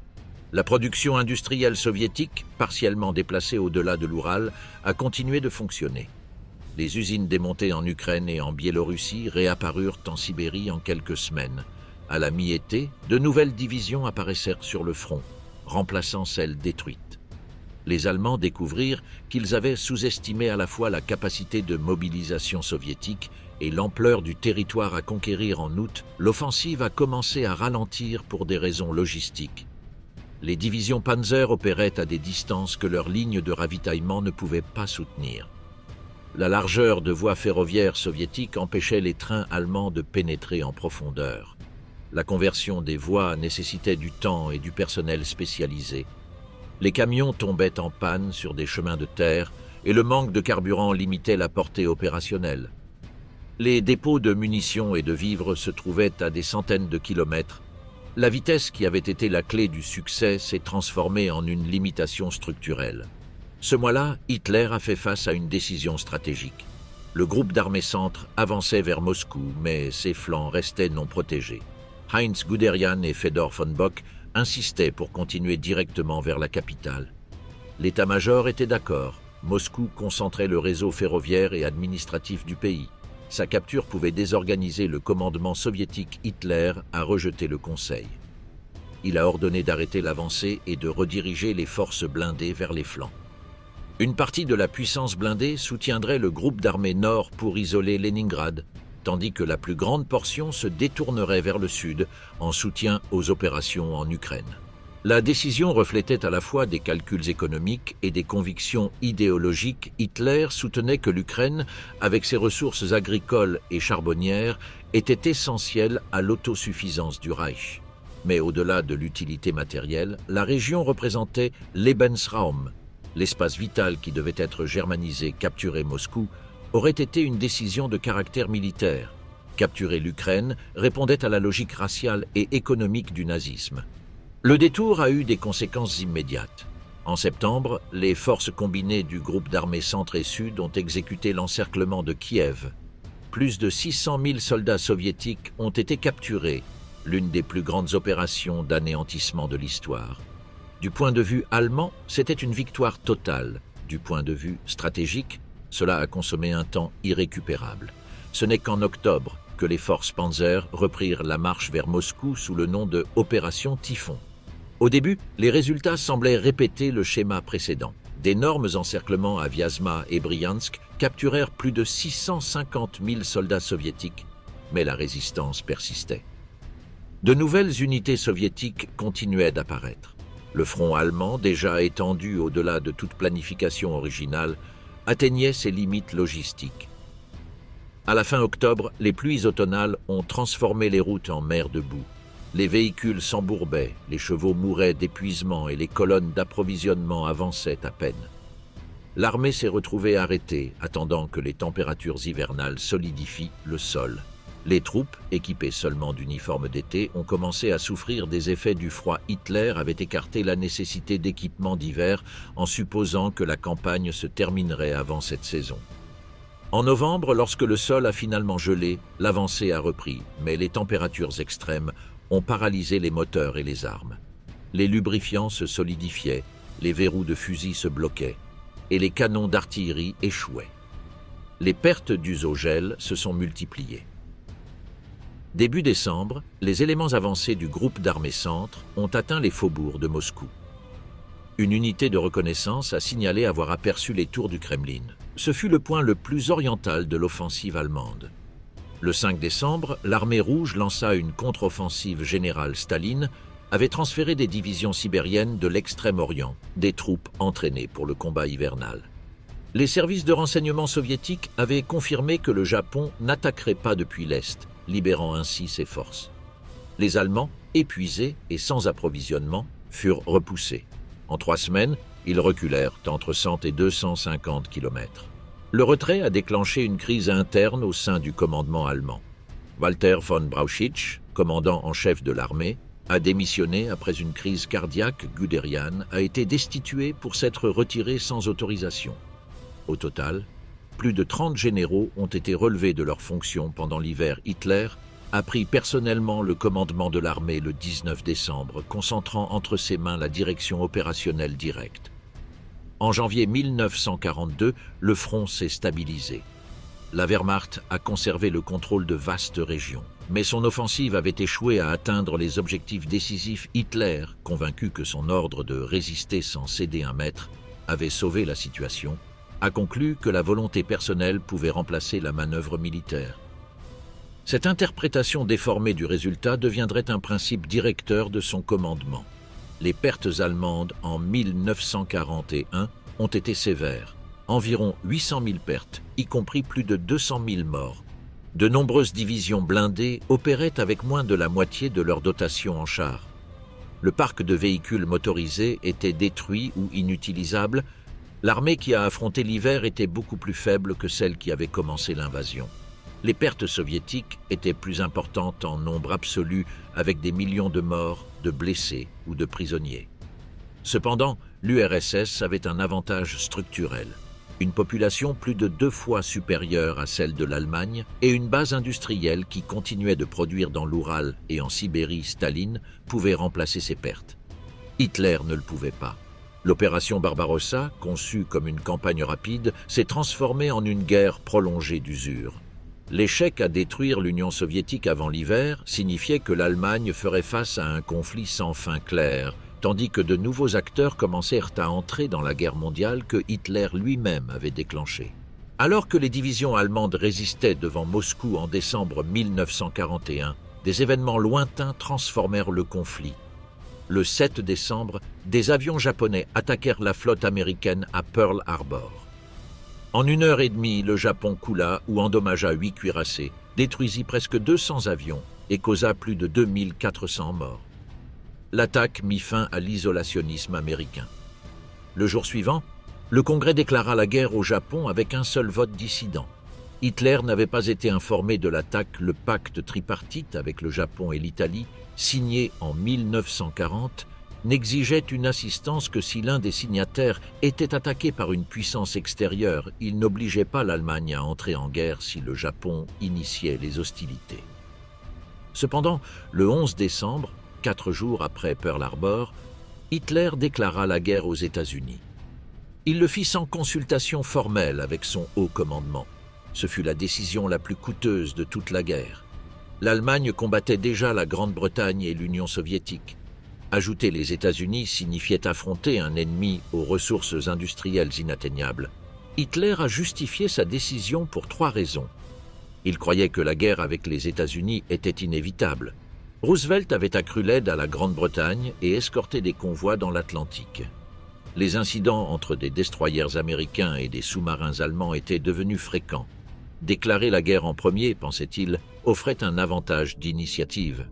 Speaker 1: La production industrielle soviétique, partiellement déplacée au-delà de l'Oural, a continué de fonctionner. Les usines démontées en Ukraine et en Biélorussie réapparurent en Sibérie en quelques semaines. À la mi-été, de nouvelles divisions apparaissèrent sur le front, remplaçant celles détruites. Les Allemands découvrirent qu'ils avaient sous-estimé à la fois la capacité de mobilisation soviétique et l'ampleur du territoire à conquérir. En août, l'offensive a commencé à ralentir pour des raisons logistiques. Les divisions Panzer opéraient à des distances que leurs lignes de ravitaillement ne pouvaient pas soutenir. La largeur de voies ferroviaires soviétiques empêchait les trains allemands de pénétrer en profondeur. La conversion des voies nécessitait du temps et du personnel spécialisé. Les camions tombaient en panne sur des chemins de terre et le manque de carburant limitait la portée opérationnelle. Les dépôts de munitions et de vivres se trouvaient à des centaines de kilomètres. La vitesse qui avait été la clé du succès s'est transformée en une limitation structurelle. Ce mois-là, Hitler a fait face à une décision stratégique. Le groupe d'armées centre avançait vers Moscou, mais ses flancs restaient non protégés. Heinz Guderian et Fedor von Bock insistaient pour continuer directement vers la capitale. L'état-major était d'accord. Moscou concentrait le réseau ferroviaire et administratif du pays. Sa capture pouvait désorganiser le commandement soviétique. Hitler a rejeté le conseil. Il a ordonné d'arrêter l'avancée et de rediriger les forces blindées vers les flancs. Une partie de la puissance blindée soutiendrait le groupe d'armées nord pour isoler Leningrad, tandis que la plus grande portion se détournerait vers le sud en soutien aux opérations en Ukraine. La décision reflétait à la fois des calculs économiques et des convictions idéologiques. Hitler soutenait que l'Ukraine, avec ses ressources agricoles et charbonnières, était essentielle à l'autosuffisance du Reich. Mais au-delà de l'utilité matérielle, la région représentait Lebensraum, l'espace vital qui devait être germanisé. Capturer Moscou aurait été une décision de caractère militaire. Capturer l'Ukraine répondait à la logique raciale et économique du nazisme. Le détour a eu des conséquences immédiates. En septembre, les forces combinées du groupe d'armées centre et sud ont exécuté l'encerclement de Kiev. Plus de 600 000 soldats soviétiques ont été capturés, l'une des plus grandes opérations d'anéantissement de l'histoire. Du point de vue allemand, c'était une victoire totale. Du point de vue stratégique, cela a consommé un temps irrécupérable. Ce n'est qu'en octobre que les forces Panzer reprirent la marche vers Moscou sous le nom de Opération Typhon. Au début, les résultats semblaient répéter le schéma précédent. D'énormes encerclements à Vyazma et Bryansk capturèrent plus de 650 000 soldats soviétiques, mais la résistance persistait. De nouvelles unités soviétiques continuaient d'apparaître. Le front allemand, déjà étendu au-delà de toute planification originale, atteignait ses limites logistiques. À la fin octobre, les pluies automnales ont transformé les routes en mer de boue. Les véhicules s'embourbaient, les chevaux mouraient d'épuisement et les colonnes d'approvisionnement avançaient à peine. L'armée s'est retrouvée arrêtée, attendant que les températures hivernales solidifient le sol. Les troupes, équipées seulement d'uniformes d'été, ont commencé à souffrir des effets du froid. Hitler avait écarté la nécessité d'équipements d'hiver en supposant que la campagne se terminerait avant cette saison. En novembre, lorsque le sol a finalement gelé, l'avancée a repris, mais les températures extrêmes ont paralysé les moteurs et les armes. Les lubrifiants se solidifiaient, les verrous de fusil se bloquaient, et les canons d'artillerie échouaient. Les pertes dues au gel se sont multipliées. Début décembre, les éléments avancés du groupe d'armées centre ont atteint les faubourgs de Moscou. Une unité de reconnaissance a signalé avoir aperçu les tours du Kremlin. Ce fut le point le plus oriental de l'offensive allemande. Le 5 décembre, l'armée rouge lança une contre-offensive générale. Staline avait transféré des divisions sibériennes de l'Extrême-Orient, des troupes entraînées pour le combat hivernal. Les services de renseignement soviétiques avaient confirmé que le Japon n'attaquerait pas depuis l'Est, libérant ainsi ses forces. Les Allemands, épuisés et sans approvisionnement, furent repoussés. En 3 semaines, ils reculèrent entre 100 et 250 km. Le retrait a déclenché une crise interne au sein du commandement allemand. Walter von Brauchitsch, commandant en chef de l'armée, a démissionné après une crise cardiaque gudériane, a été destitué pour s'être retiré sans autorisation. Au total, plus de 30 généraux ont été relevés de leurs fonctions pendant l'hiver. Hitler a pris personnellement le commandement de l'armée le 19 décembre, concentrant entre ses mains la direction opérationnelle directe. En janvier 1942, le front s'est stabilisé. La Wehrmacht a conservé le contrôle de vastes régions, mais son offensive avait échoué à atteindre les objectifs décisifs. Hitler, convaincu que son ordre de résister sans céder un mètre avait sauvé la situation, a conclu que la volonté personnelle pouvait remplacer la manœuvre militaire. Cette interprétation déformée du résultat deviendrait un principe directeur de son commandement. Les pertes allemandes en 1941 ont été sévères, environ 800 000 pertes, y compris plus de 200 000 morts. De nombreuses divisions blindées opéraient avec moins de la moitié de leur dotation en chars. Le parc de véhicules motorisés était détruit ou inutilisable. L'armée qui a affronté l'hiver était beaucoup plus faible que celle qui avait commencé l'invasion. Les pertes soviétiques étaient plus importantes en nombre absolu, avec des millions de morts, de blessés ou de prisonniers. Cependant, l'URSS avait un avantage structurel. Une population plus de 2 fois supérieure à celle de l'Allemagne et une base industrielle qui continuait de produire dans l'Oural et en Sibérie. Staline pouvait remplacer ces pertes. Hitler ne le pouvait pas. L'opération Barbarossa, conçue comme une campagne rapide, s'est transformée en une guerre prolongée d'usure. L'échec à détruire l'Union soviétique avant l'hiver signifiait que l'Allemagne ferait face à un conflit sans fin clair, tandis que de nouveaux acteurs commencèrent à entrer dans la guerre mondiale que Hitler lui-même avait déclenchée. Alors que les divisions allemandes résistaient devant Moscou en décembre 1941, des événements lointains transformèrent le conflit. Le 7 décembre, des avions japonais attaquèrent la flotte américaine à Pearl Harbor. En 1h30, le Japon coula ou endommagea 8 cuirassés, détruisit presque 200 avions et causa plus de 2400 morts. L'attaque mit fin à l'isolationnisme américain. Le jour suivant, le Congrès déclara la guerre au Japon avec un seul vote dissident. Hitler n'avait pas été informé de l'attaque. Le pacte tripartite avec le Japon et l'Italie, signé en 1940, n'exigeait une assistance que si l'un des signataires était attaqué par une puissance extérieure. Il n'obligeait pas l'Allemagne à entrer en guerre si le Japon initiait les hostilités. Cependant, le 11 décembre, 4 jours après Pearl Harbor, Hitler déclara la guerre aux États-Unis. Il le fit sans consultation formelle avec son haut commandement. Ce fut la décision la plus coûteuse de toute la guerre. L'Allemagne combattait déjà la Grande-Bretagne et l'Union soviétique. Ajouter les États-Unis signifiait affronter un ennemi aux ressources industrielles inatteignables. Hitler a justifié sa décision pour 3 raisons. Il croyait que la guerre avec les États-Unis était inévitable. Roosevelt avait accru l'aide à la Grande-Bretagne et escorté des convois dans l'Atlantique. Les incidents entre des destroyers américains et des sous-marins allemands étaient devenus fréquents. Déclarer la guerre en premier, pensait-il, offrait un avantage d'initiative.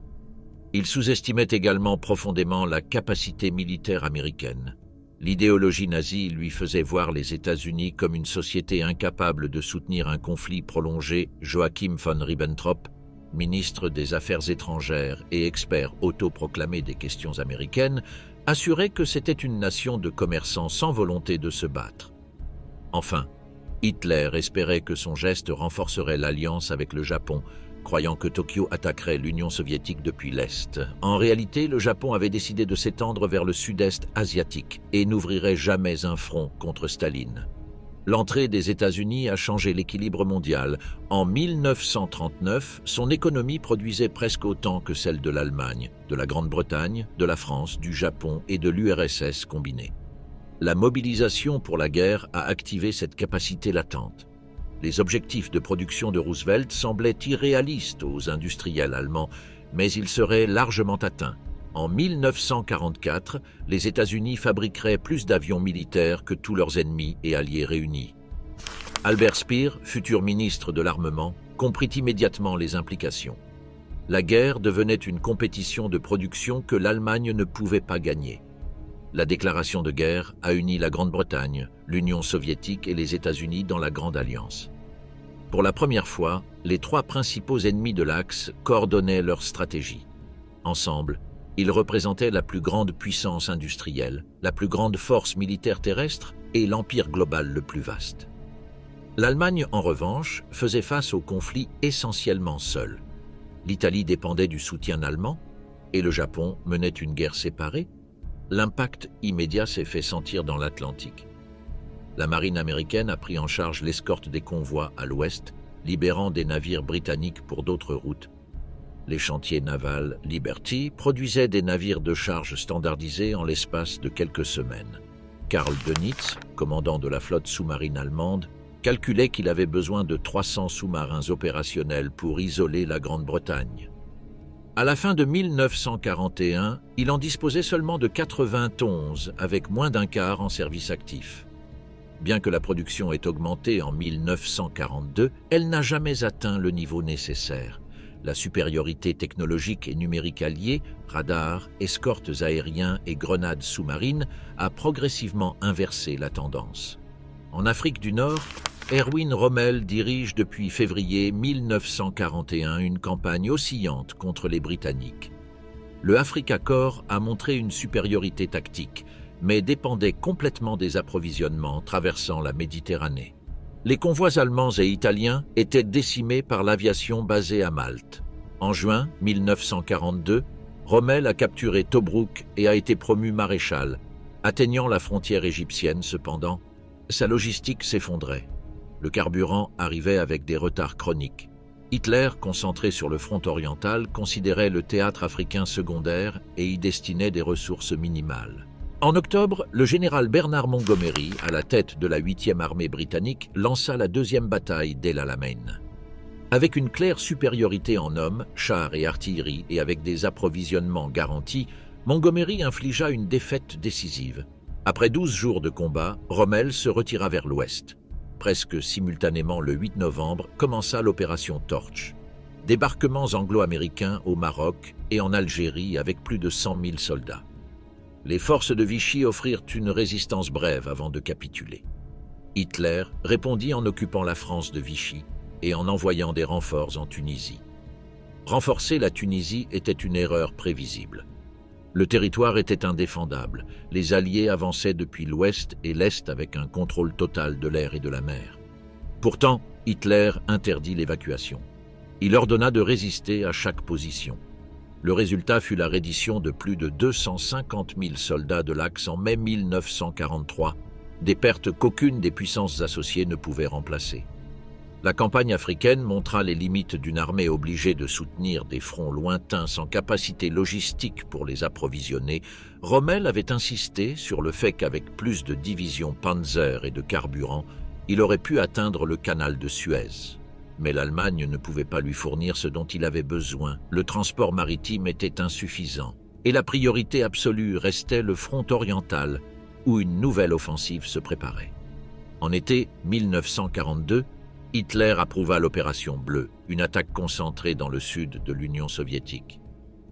Speaker 1: Il sous-estimait également profondément la capacité militaire américaine. L'idéologie nazie lui faisait voir les États-Unis comme une société incapable de soutenir un conflit prolongé. Joachim von Ribbentrop, ministre des Affaires étrangères et expert autoproclamé des questions américaines, assurait que c'était une nation de commerçants sans volonté de se battre. Enfin, Hitler espérait que son geste renforcerait l'alliance avec le Japon, croyant que Tokyo attaquerait l'Union soviétique depuis l'Est. En réalité, le Japon avait décidé de s'étendre vers le sud-est asiatique et n'ouvrirait jamais un front contre Staline. L'entrée des États-Unis a changé l'équilibre mondial. En 1939, son économie produisait presque autant que celle de l'Allemagne, de la Grande-Bretagne, de la France, du Japon et de l'URSS combinés. La mobilisation pour la guerre a activé cette capacité latente. Les objectifs de production de Roosevelt semblaient irréalistes aux industriels allemands, mais ils seraient largement atteints. En 1944, les États-Unis fabriqueraient plus d'avions militaires que tous leurs ennemis et alliés réunis. Albert Speer, futur ministre de l'Armement, comprit immédiatement les implications. La guerre devenait une compétition de production que l'Allemagne ne pouvait pas gagner. La déclaration de guerre a uni la Grande-Bretagne, l'Union soviétique et les États-Unis dans la Grande Alliance. Pour la première fois, les trois principaux ennemis de l'Axe coordonnaient leur stratégie. Ensemble, ils représentaient la plus grande puissance industrielle, la plus grande force militaire terrestre et l'empire global le plus vaste. L'Allemagne, en revanche, faisait face au conflit essentiellement seule. L'Italie dépendait du soutien allemand et le Japon menait une guerre séparée. L'impact immédiat s'est fait sentir dans l'Atlantique. La marine américaine a pris en charge l'escorte des convois à l'ouest, libérant des navires britanniques pour d'autres routes. Les chantiers navals Liberty produisaient des navires de charge standardisés en l'espace de quelques semaines. Karl Dönitz, commandant de la flotte sous-marine allemande, calculait qu'il avait besoin de 300 sous-marins opérationnels pour isoler la Grande-Bretagne. À la fin de 1941, il en disposait seulement de 91, avec moins d'un quart en service actif. Bien que la production ait augmenté en 1942, elle n'a jamais atteint le niveau nécessaire. La supériorité technologique et numérique alliée, radars, escortes aériens et grenades sous-marines, a progressivement inversé la tendance. En Afrique du Nord, Erwin Rommel dirige depuis février 1941 une campagne oscillante contre les Britanniques. Le Afrika Korps a montré une supériorité tactique, mais dépendait complètement des approvisionnements traversant la Méditerranée. Les convois allemands et italiens étaient décimés par l'aviation basée à Malte. En juin 1942, Rommel a capturé Tobrouk et a été promu maréchal. Atteignant la frontière égyptienne, cependant, sa logistique s'effondrait. Le carburant arrivait avec des retards chroniques. Hitler, concentré sur le front oriental, considérait le théâtre africain secondaire et y destinait des ressources minimales. En octobre, le général Bernard Montgomery, à la tête de la 8e armée britannique, lança la deuxième bataille d'El Alamein. Avec une claire supériorité en hommes, chars et artillerie et avec des approvisionnements garantis, Montgomery infligea une défaite décisive. Après 12 jours de combat, Rommel se retira vers l'ouest. Presque simultanément le 8 novembre, commença l'opération Torch. Débarquements anglo-américains au Maroc et en Algérie avec plus de 100 000 soldats. Les forces de Vichy offrirent une résistance brève avant de capituler. Hitler répondit en occupant la France de Vichy et en envoyant des renforts en Tunisie. Renforcer la Tunisie était une erreur prévisible. Le territoire était indéfendable. Les Alliés avançaient depuis l'ouest et l'est avec un contrôle total de l'air et de la mer. Pourtant, Hitler interdit l'évacuation. Il ordonna de résister à chaque position. Le résultat fut la reddition de plus de 250 000 soldats de l'Axe en mai 1943, des pertes qu'aucune des puissances associées ne pouvait remplacer. La campagne africaine montra les limites d'une armée obligée de soutenir des fronts lointains sans capacité logistique pour les approvisionner. Rommel avait insisté sur le fait qu'avec plus de divisions Panzer et de carburant, il aurait pu atteindre le canal de Suez. Mais l'Allemagne ne pouvait pas lui fournir ce dont il avait besoin. Le transport maritime était insuffisant. Et la priorité absolue restait le front oriental, où une nouvelle offensive se préparait. En été 1942, Hitler approuva l'opération Bleue, une attaque concentrée dans le sud de l'Union soviétique.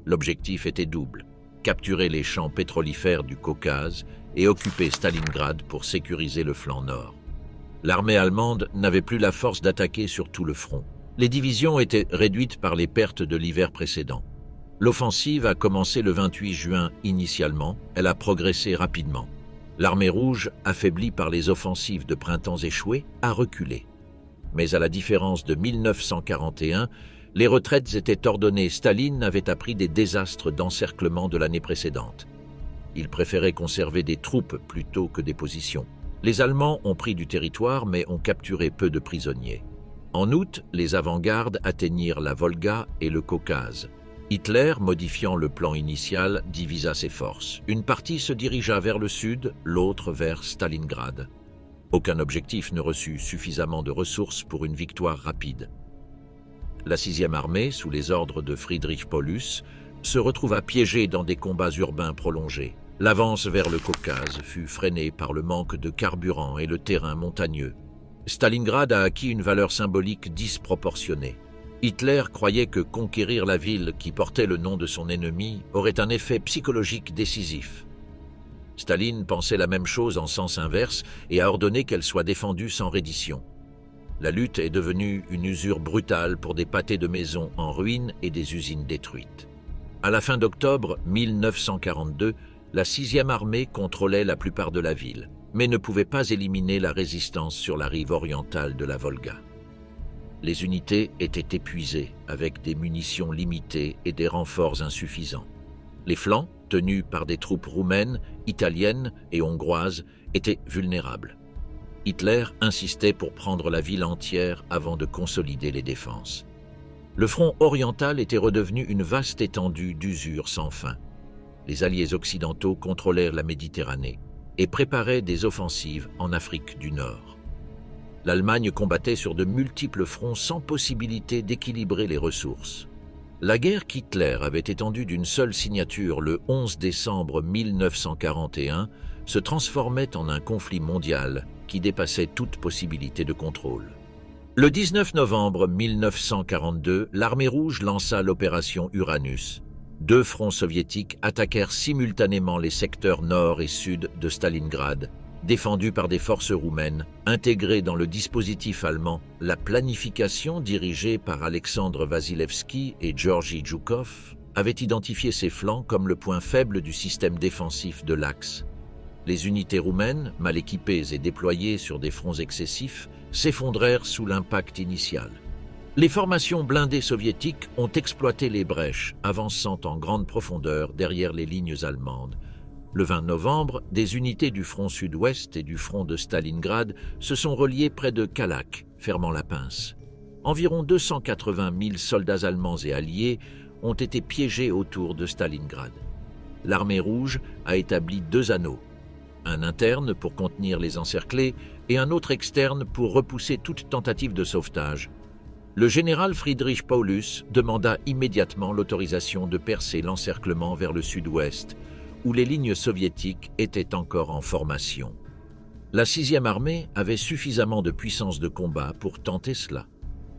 Speaker 1: L'objectif était double, capturer les champs pétrolifères du Caucase et occuper Stalingrad pour sécuriser le flanc nord. L'armée allemande n'avait plus la force d'attaquer sur tout le front. Les divisions étaient réduites par les pertes de l'hiver précédent. L'offensive a commencé le 28 juin initialement, elle a progressé rapidement. L'armée rouge, affaiblie par les offensives de printemps échouées, a reculé. Mais à la différence de 1941, les retraites étaient ordonnées. Staline avait appris des désastres d'encerclement de l'année précédente. Il préférait conserver des troupes plutôt que des positions. Les Allemands ont pris du territoire mais ont capturé peu de prisonniers. En août, les avant-gardes atteignirent la Volga et le Caucase. Hitler, modifiant le plan initial, divisa ses forces. Une partie se dirigea vers le sud, l'autre vers Stalingrad. Aucun objectif ne reçut suffisamment de ressources pour une victoire rapide. La 6e armée, sous les ordres de Friedrich Paulus, se retrouva piégée dans des combats urbains prolongés. L'avance vers le Caucase fut freinée par le manque de carburant et le terrain montagneux. Stalingrad a acquis une valeur symbolique disproportionnée. Hitler croyait que conquérir la ville qui portait le nom de son ennemi aurait un effet psychologique décisif. Staline pensait la même chose en sens inverse et a ordonné qu'elle soit défendue sans reddition. La lutte est devenue une usure brutale pour des pâtés de maisons en ruine et des usines détruites. À la fin d'octobre 1942, la 6e armée contrôlait la plupart de la ville, mais ne pouvait pas éliminer la résistance sur la rive orientale de la Volga. Les unités étaient épuisées, avec des munitions limitées et des renforts insuffisants. Les flancs, tenus par des troupes roumaines, italiennes et hongroises, étaient vulnérables. Hitler insistait pour prendre la ville entière avant de consolider les défenses. Le front oriental était redevenu une vaste étendue d'usure sans fin. Les alliés occidentaux contrôlèrent la Méditerranée et préparaient des offensives en Afrique du Nord. L'Allemagne combattait sur de multiples fronts sans possibilité d'équilibrer les ressources. La guerre qu'Hitler avait étendue d'une seule signature le 11 décembre 1941 se transformait en un conflit mondial qui dépassait toute possibilité de contrôle. Le 19 novembre 1942, l'Armée rouge lança l'opération Uranus. 2 fronts soviétiques attaquèrent simultanément les secteurs nord et sud de Stalingrad, défendus par des forces roumaines, intégrées dans le dispositif allemand. La planification dirigée par Alexandre Vasilevski et Georgi Zhukov avait identifié ces flancs comme le point faible du système défensif de l'Axe. Les unités roumaines, mal équipées et déployées sur des fronts excessifs, s'effondrèrent sous l'impact initial. Les formations blindées soviétiques ont exploité les brèches, avançant en grande profondeur derrière les lignes allemandes. Le 20 novembre, des unités du front sud-ouest et du front de Stalingrad se sont reliées près de Kalach, fermant la pince. Environ 280 000 soldats allemands et alliés ont été piégés autour de Stalingrad. L'Armée rouge a établi 2 anneaux, un interne pour contenir les encerclés et un autre externe pour repousser toute tentative de sauvetage. Le général Friedrich Paulus demanda immédiatement l'autorisation de percer l'encerclement vers le sud-ouest, où les lignes soviétiques étaient encore en formation. La 6e armée avait suffisamment de puissance de combat pour tenter cela.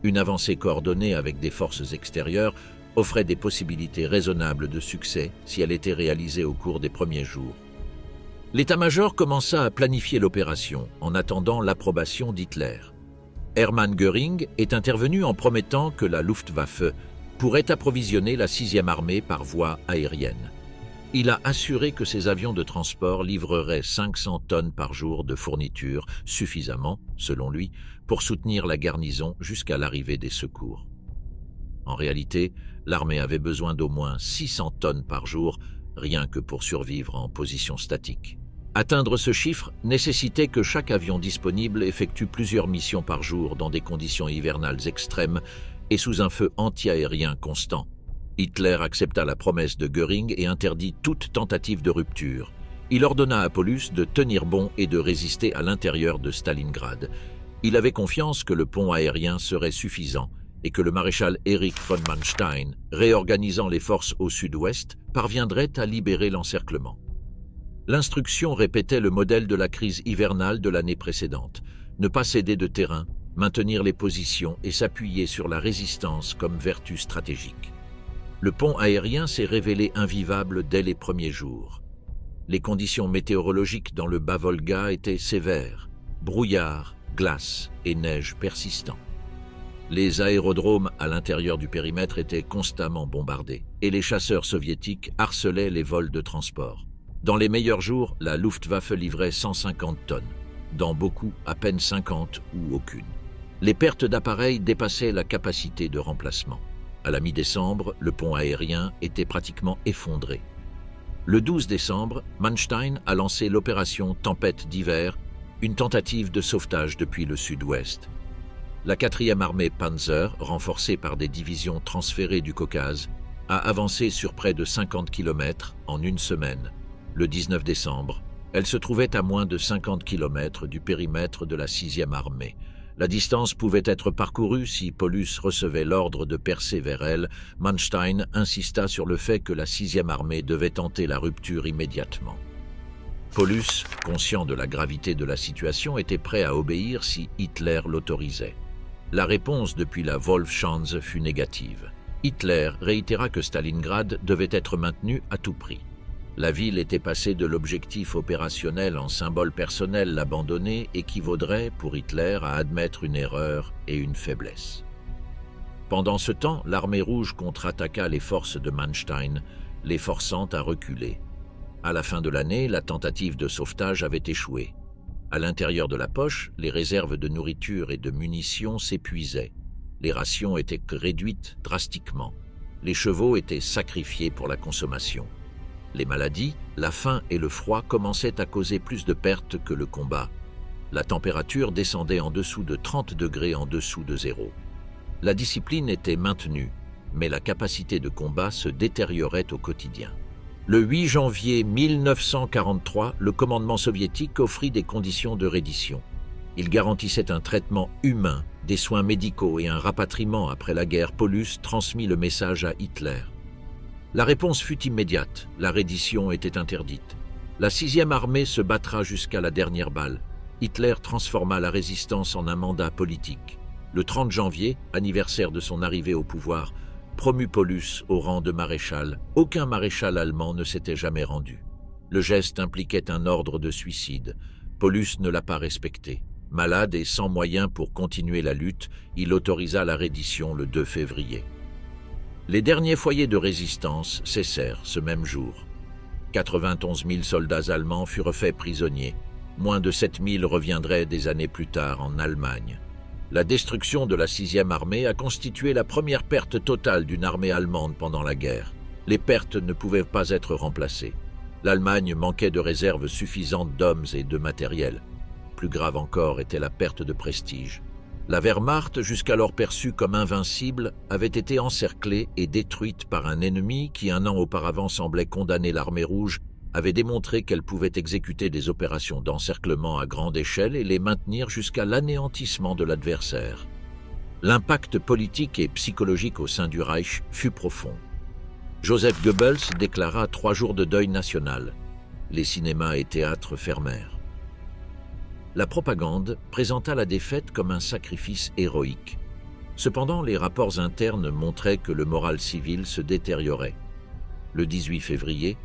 Speaker 1: Une avancée coordonnée avec des forces extérieures offrait des possibilités raisonnables de succès si elle était réalisée au cours des premiers jours. L'état-major commença à planifier l'opération en attendant l'approbation d'Hitler. Hermann Göring est intervenu en promettant que la Luftwaffe pourrait approvisionner la 6e armée par voie aérienne. Il a assuré que ses avions de transport livreraient 500 tonnes par jour de fournitures, suffisamment, selon lui, pour soutenir la garnison jusqu'à l'arrivée des secours. En réalité, l'armée avait besoin d'au moins 600 tonnes par jour, rien que pour survivre en position statique. Atteindre ce chiffre nécessitait que chaque avion disponible effectue plusieurs missions par jour dans des conditions hivernales extrêmes et sous un feu anti-aérien constant. Hitler accepta la promesse de Göring et interdit toute tentative de rupture. Il ordonna à Paulus de tenir bon et de résister à l'intérieur de Stalingrad. Il avait confiance que le pont aérien serait suffisant et que le maréchal Erich von Manstein, réorganisant les forces au sud-ouest, parviendrait à libérer l'encerclement. L'instruction répétait le modèle de la crise hivernale de l'année précédente. Ne pas céder de terrain, maintenir les positions et s'appuyer sur la résistance comme vertu stratégique. Le pont aérien s'est révélé invivable dès les premiers jours. Les conditions météorologiques dans le bas-Volga étaient sévères, brouillard, glace et neige persistants. Les aérodromes à l'intérieur du périmètre étaient constamment bombardés et les chasseurs soviétiques harcelaient les vols de transport. Dans les meilleurs jours, la Luftwaffe livrait 150 tonnes, dans beaucoup à peine 50 ou aucune. Les pertes d'appareils dépassaient la capacité de remplacement. À la mi-décembre, le pont aérien était pratiquement effondré. Le 12 décembre, Manstein a lancé l'opération Tempête d'hiver, une tentative de sauvetage depuis le sud-ouest. La 4e armée Panzer, renforcée par des divisions transférées du Caucase, a avancé sur près de 50 km en une semaine. Le 19 décembre, elle se trouvait à moins de 50 km du périmètre de la 6e armée. La distance pouvait être parcourue si Paulus recevait l'ordre de percer vers elle. Manstein insista sur le fait que la 6e armée devait tenter la rupture immédiatement. Paulus, conscient de la gravité de la situation, était prêt à obéir si Hitler l'autorisait. La réponse depuis la Wolfschanze fut négative. Hitler réitéra que Stalingrad devait être maintenu à tout prix. La ville était passée de l'objectif opérationnel en symbole personnel abandonné équivaudrait, pour Hitler, à admettre une erreur et une faiblesse. Pendant ce temps, l'armée rouge contre-attaqua les forces de Manstein, les forçant à reculer. À la fin de l'année, la tentative de sauvetage avait échoué. À l'intérieur de la poche, les réserves de nourriture et de munitions s'épuisaient. Les rations étaient réduites drastiquement. Les chevaux étaient sacrifiés pour la consommation. Les maladies, la faim et le froid commençaient à causer plus de pertes que le combat. La température descendait en dessous de 30 degrés en dessous de zéro. La discipline était maintenue, mais la capacité de combat se détériorait au quotidien. Le 8 janvier 1943, le commandement soviétique offrit des conditions de reddition. Il garantissait un traitement humain, des soins médicaux et un rapatriement après la guerre. Paulus transmit le message à Hitler. La réponse fut immédiate, la reddition était interdite. La 6e armée se battra jusqu'à la dernière balle. Hitler transforma la résistance en un mandat politique. Le 30 janvier, anniversaire de son arrivée au pouvoir, promut Paulus au rang de maréchal. Aucun maréchal allemand ne s'était jamais rendu. Le geste impliquait un ordre de suicide. Paulus ne l'a pas respecté. Malade et sans moyens pour continuer la lutte, il autorisa la reddition le 2 février. Les derniers foyers de résistance cessèrent ce même jour. 91 000 soldats allemands furent faits prisonniers. Moins de 7 000 reviendraient des années plus tard en Allemagne. La destruction de la 6e armée a constitué la première perte totale d'une armée allemande pendant la guerre. Les pertes ne pouvaient pas être remplacées. L'Allemagne manquait de réserves suffisantes d'hommes et de matériel. Plus grave encore était la perte de prestige. La Wehrmacht, jusqu'alors perçue comme invincible, avait été encerclée et détruite par un ennemi qui, un an auparavant, semblait condamner l'armée rouge, avait démontré qu'elle pouvait exécuter des opérations d'encerclement à grande échelle et les maintenir jusqu'à l'anéantissement de l'adversaire. L'impact politique et psychologique au sein du Reich fut profond. Joseph Goebbels déclara 3 jours de deuil national. Les cinémas et théâtres fermèrent. La propagande présenta la défaite comme un sacrifice héroïque. Cependant, les rapports internes montraient que le moral civil se détériorait. Le 18 février,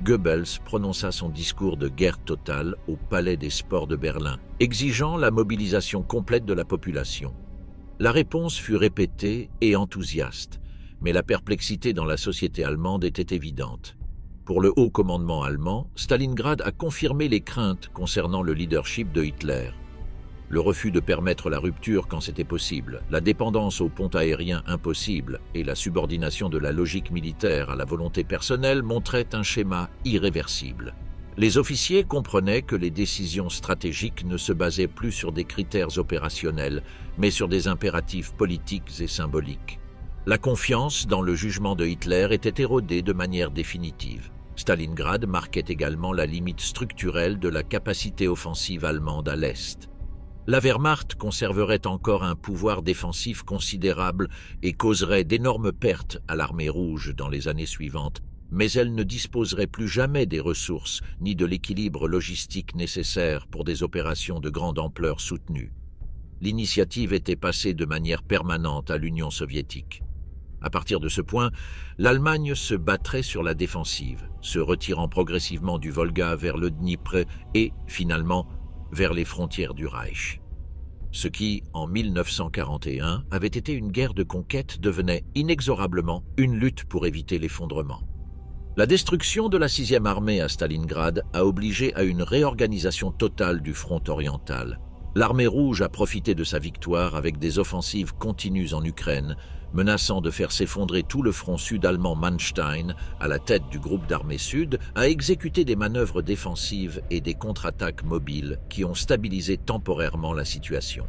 Speaker 1: Goebbels prononça son discours de guerre totale au Palais des Sports de Berlin, exigeant la mobilisation complète de la population. La réponse fut répétée et enthousiaste, mais la perplexité dans la société allemande était évidente. Pour le haut commandement allemand, Stalingrad a confirmé les craintes concernant le leadership de Hitler. Le refus de permettre la rupture quand c'était possible, la dépendance aux ponts aériens impossible et la subordination de la logique militaire à la volonté personnelle montraient un schéma irréversible. Les officiers comprenaient que les décisions stratégiques ne se basaient plus sur des critères opérationnels, mais sur des impératifs politiques et symboliques. La confiance dans le jugement de Hitler était érodée de manière définitive. Stalingrad marquait également la limite structurelle de la capacité offensive allemande à l'Est. La Wehrmacht conserverait encore un pouvoir défensif considérable et causerait d'énormes pertes à l'armée rouge dans les années suivantes, mais elle ne disposerait plus jamais des ressources ni de l'équilibre logistique nécessaire pour des opérations de grande ampleur soutenues. L'initiative était passée de manière permanente à l'Union soviétique. À partir de ce point, l'Allemagne se battrait sur la défensive, se retirant progressivement du Volga vers le Dniepr et, finalement, vers les frontières du Reich. Ce qui, en 1941, avait été une guerre de conquête devenait inexorablement une lutte pour éviter l'effondrement. La destruction de la 6e armée à Stalingrad a obligé à une réorganisation totale du front oriental. L'armée rouge a profité de sa victoire avec des offensives continues en Ukraine, menaçant de faire s'effondrer tout le front sud-allemand. Manstein, à la tête du groupe d'armée sud, a exécuté des manœuvres défensives et des contre-attaques mobiles qui ont stabilisé temporairement la situation.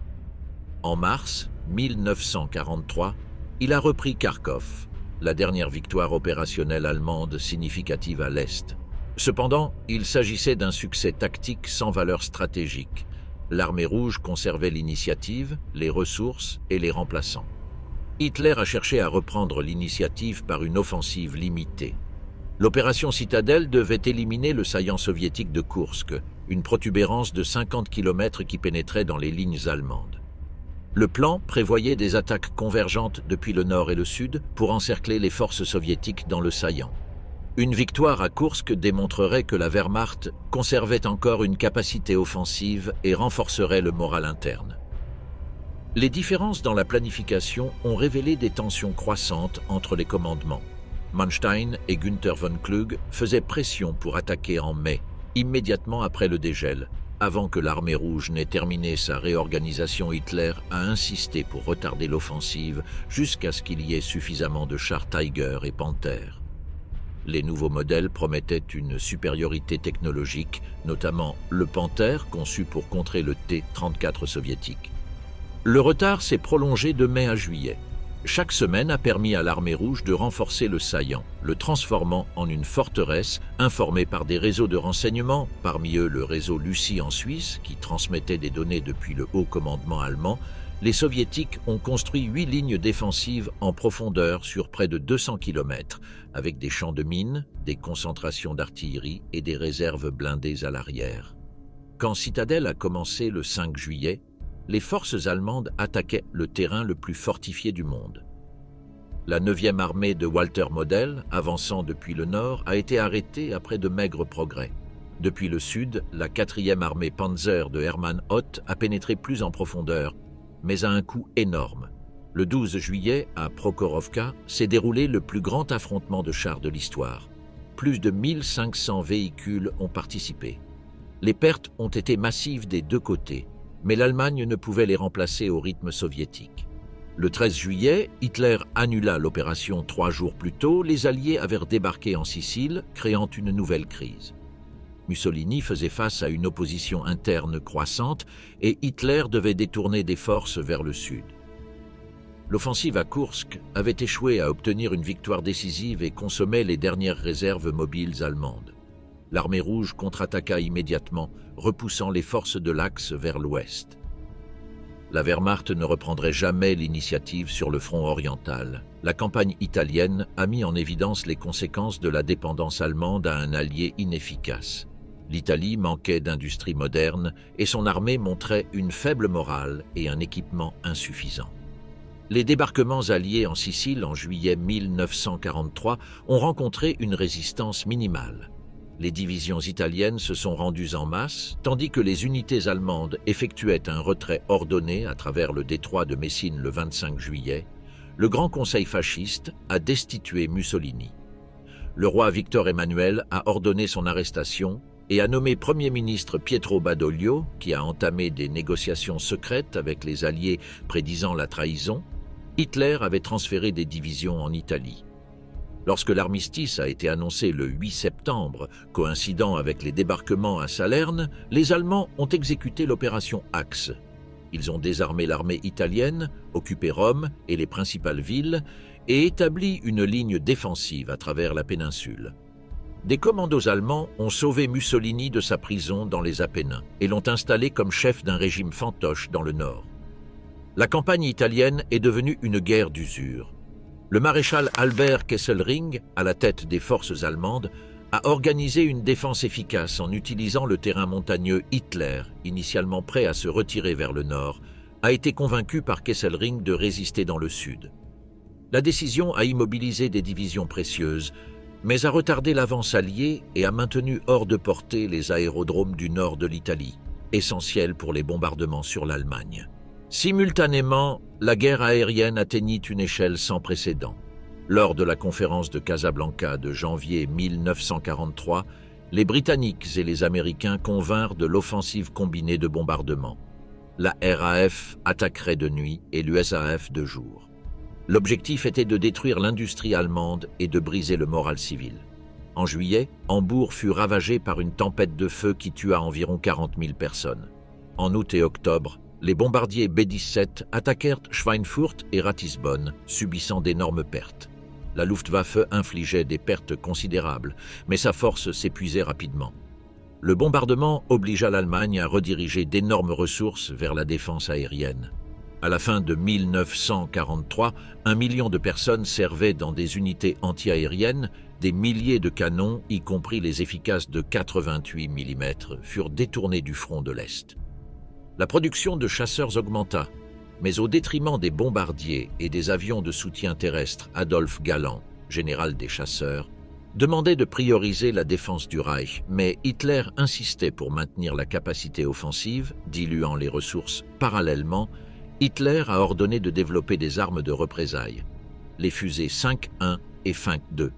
Speaker 1: En mars 1943, il a repris Kharkov, la dernière victoire opérationnelle allemande significative à l'Est. Cependant, il s'agissait d'un succès tactique sans valeur stratégique. L'armée rouge conservait l'initiative, les ressources et les remplaçants. Hitler a cherché à reprendre l'initiative par une offensive limitée. L'opération Citadelle devait éliminer le saillant soviétique de Koursk, une protubérance de 50 km qui pénétrait dans les lignes allemandes. Le plan prévoyait des attaques convergentes depuis le nord et le sud pour encercler les forces soviétiques dans le saillant. Une victoire à Koursk démontrerait que la Wehrmacht conservait encore une capacité offensive et renforcerait le moral interne. Les différences dans la planification ont révélé des tensions croissantes entre les commandements. Manstein et Günther von Klug faisaient pression pour attaquer en mai, immédiatement après le dégel. Avant que l'armée rouge n'ait terminé sa réorganisation, Hitler a insisté pour retarder l'offensive jusqu'à ce qu'il y ait suffisamment de chars Tiger et Panther. Les nouveaux modèles promettaient une supériorité technologique, notamment le Panther conçu pour contrer le T-34 soviétique. Le retard s'est prolongé de mai à juillet. Chaque semaine a permis à l'armée rouge de renforcer le saillant, le transformant en une forteresse informée par des réseaux de renseignement, parmi eux le réseau Lucie en Suisse, qui transmettait des données depuis le haut commandement allemand. Les soviétiques ont construit 8 lignes défensives en profondeur sur près de 200 km, avec des champs de mines, des concentrations d'artillerie et des réserves blindées à l'arrière. Quand Citadelle a commencé le 5 juillet, les forces allemandes attaquaient le terrain le plus fortifié du monde. La 9e armée de Walter Model, avançant depuis le nord, a été arrêtée après de maigres progrès. Depuis le sud, la 4e armée Panzer de Hermann Hoth a pénétré plus en profondeur, mais à un coût énorme. Le 12 juillet, à Prokhorovka, s'est déroulé le plus grand affrontement de chars de l'histoire. Plus de 1500 véhicules ont participé. Les pertes ont été massives des deux côtés, mais l'Allemagne ne pouvait les remplacer au rythme soviétique. Le 13 juillet, Hitler annula l'opération 3 jours plus tôt. Les Alliés avaient débarqué en Sicile, créant une nouvelle crise. Mussolini faisait face à une opposition interne croissante et Hitler devait détourner des forces vers le sud. L'offensive à Koursk avait échoué à obtenir une victoire décisive et consommait les dernières réserves mobiles allemandes. L'armée rouge contre-attaqua immédiatement, repoussant les forces de l'Axe vers l'ouest. La Wehrmacht ne reprendrait jamais l'initiative sur le front oriental. La campagne italienne a mis en évidence les conséquences de la dépendance allemande à un allié inefficace. L'Italie manquait d'industrie moderne et son armée montrait une faible morale et un équipement insuffisant. Les débarquements alliés en Sicile en juillet 1943 ont rencontré une résistance minimale. Les divisions italiennes se sont rendues en masse, tandis que les unités allemandes effectuaient un retrait ordonné à travers le détroit de Messine le 25 juillet. Le Grand Conseil fasciste a destitué Mussolini. Le roi Victor Emmanuel a ordonné son arrestation et a nommé Premier ministre Pietro Badoglio, qui a entamé des négociations secrètes avec les Alliés prédisant la trahison. Hitler avait transféré des divisions en Italie. Lorsque l'armistice a été annoncé le 8 septembre, coïncidant avec les débarquements à Salerne, les Allemands ont exécuté l'opération Axe. Ils ont désarmé l'armée italienne, occupé Rome et les principales villes, et établi une ligne défensive à travers la péninsule. Des commandos allemands ont sauvé Mussolini de sa prison dans les Apennins et l'ont installé comme chef d'un régime fantoche dans le nord. La campagne italienne est devenue une guerre d'usure. Le maréchal Albert Kesselring, à la tête des forces allemandes, a organisé une défense efficace en utilisant le terrain montagneux. Hitler, initialement prêt à se retirer vers le nord, a été convaincu par Kesselring de résister dans le sud. La décision a immobilisé des divisions précieuses, mais a retardé l'avance alliée et a maintenu hors de portée les aérodromes du nord de l'Italie, essentiels pour les bombardements sur l'Allemagne. Simultanément, la guerre aérienne atteignit une échelle sans précédent. Lors de la conférence de Casablanca de janvier 1943, les Britanniques et les Américains convinrent de l'offensive combinée de bombardement. La RAF attaquerait de nuit et l'USAF de jour. L'objectif était de détruire l'industrie allemande et de briser le moral civil. En juillet, Hambourg fut ravagé par une tempête de feu qui tua environ 40 000 personnes. En août et octobre, les bombardiers B-17 attaquèrent Schweinfurt et Ratisbonne, subissant d'énormes pertes. La Luftwaffe infligeait des pertes considérables, mais sa force s'épuisait rapidement. Le bombardement obligea l'Allemagne à rediriger d'énormes ressources vers la défense aérienne. À la fin de 1943, 1 million de personnes servaient dans des unités antiaériennes, des milliers de canons, y compris les efficaces de 88 mm, furent détournés du front de l'Est. La production de chasseurs augmenta, mais au détriment des bombardiers et des avions de soutien terrestre. Adolphe Galland, général des chasseurs, demandait de prioriser la défense du Reich, mais Hitler insistait pour maintenir la capacité offensive, diluant les ressources parallèlement. Hitler a ordonné de développer des armes de représailles, les fusées 5-1 et 5-2.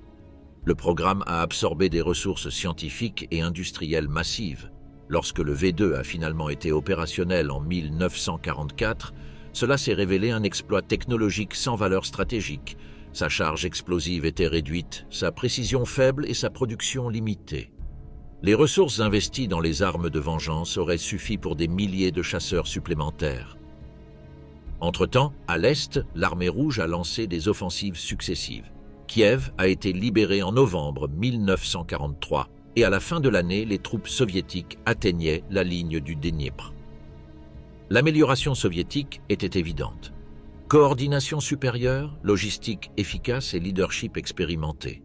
Speaker 1: Le programme a absorbé des ressources scientifiques et industrielles massives. Lorsque le V2 a finalement été opérationnel en 1944, cela s'est révélé un exploit technologique sans valeur stratégique. Sa charge explosive était réduite, sa précision faible et sa production limitée. Les ressources investies dans les armes de vengeance auraient suffi pour des milliers de chasseurs supplémentaires. Entre-temps, à l'Est, l'armée rouge a lancé des offensives successives. Kiev a été libérée en novembre 1943 et à la fin de l'année, les troupes soviétiques atteignaient la ligne du Dniepr. L'amélioration soviétique était évidente. Coordination supérieure, logistique efficace et leadership expérimenté.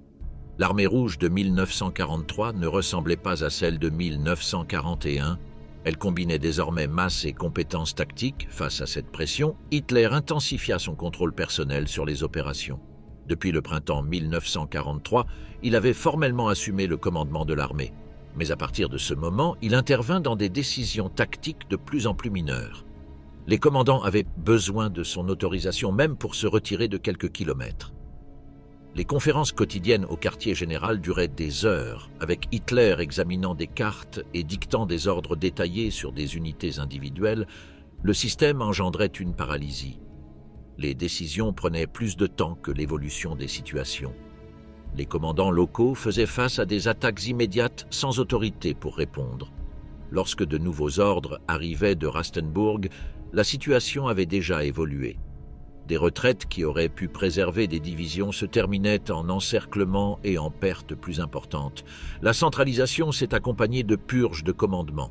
Speaker 1: L'armée rouge de 1943 ne ressemblait pas à celle de 1941. Elle combinait désormais masse et compétences tactiques. Face à cette pression, Hitler intensifia son contrôle personnel sur les opérations. Depuis le printemps 1943, il avait formellement assumé le commandement de l'armée. Mais à partir de ce moment, il intervint dans des décisions tactiques de plus en plus mineures. Les commandants avaient besoin de son autorisation même pour se retirer de quelques kilomètres. Les conférences quotidiennes au quartier général duraient des heures, avec Hitler examinant des cartes et dictant des ordres détaillés sur des unités individuelles. Le système engendrait une paralysie. Les décisions prenaient plus de temps que l'évolution des situations. Les commandants locaux faisaient face à des attaques immédiates sans autorité pour répondre. Lorsque de nouveaux ordres arrivaient de Rastenburg, la situation avait déjà évolué. Des retraites qui auraient pu préserver des divisions se terminaient en encerclement et en pertes plus importantes. La centralisation s'est accompagnée de purges de commandement.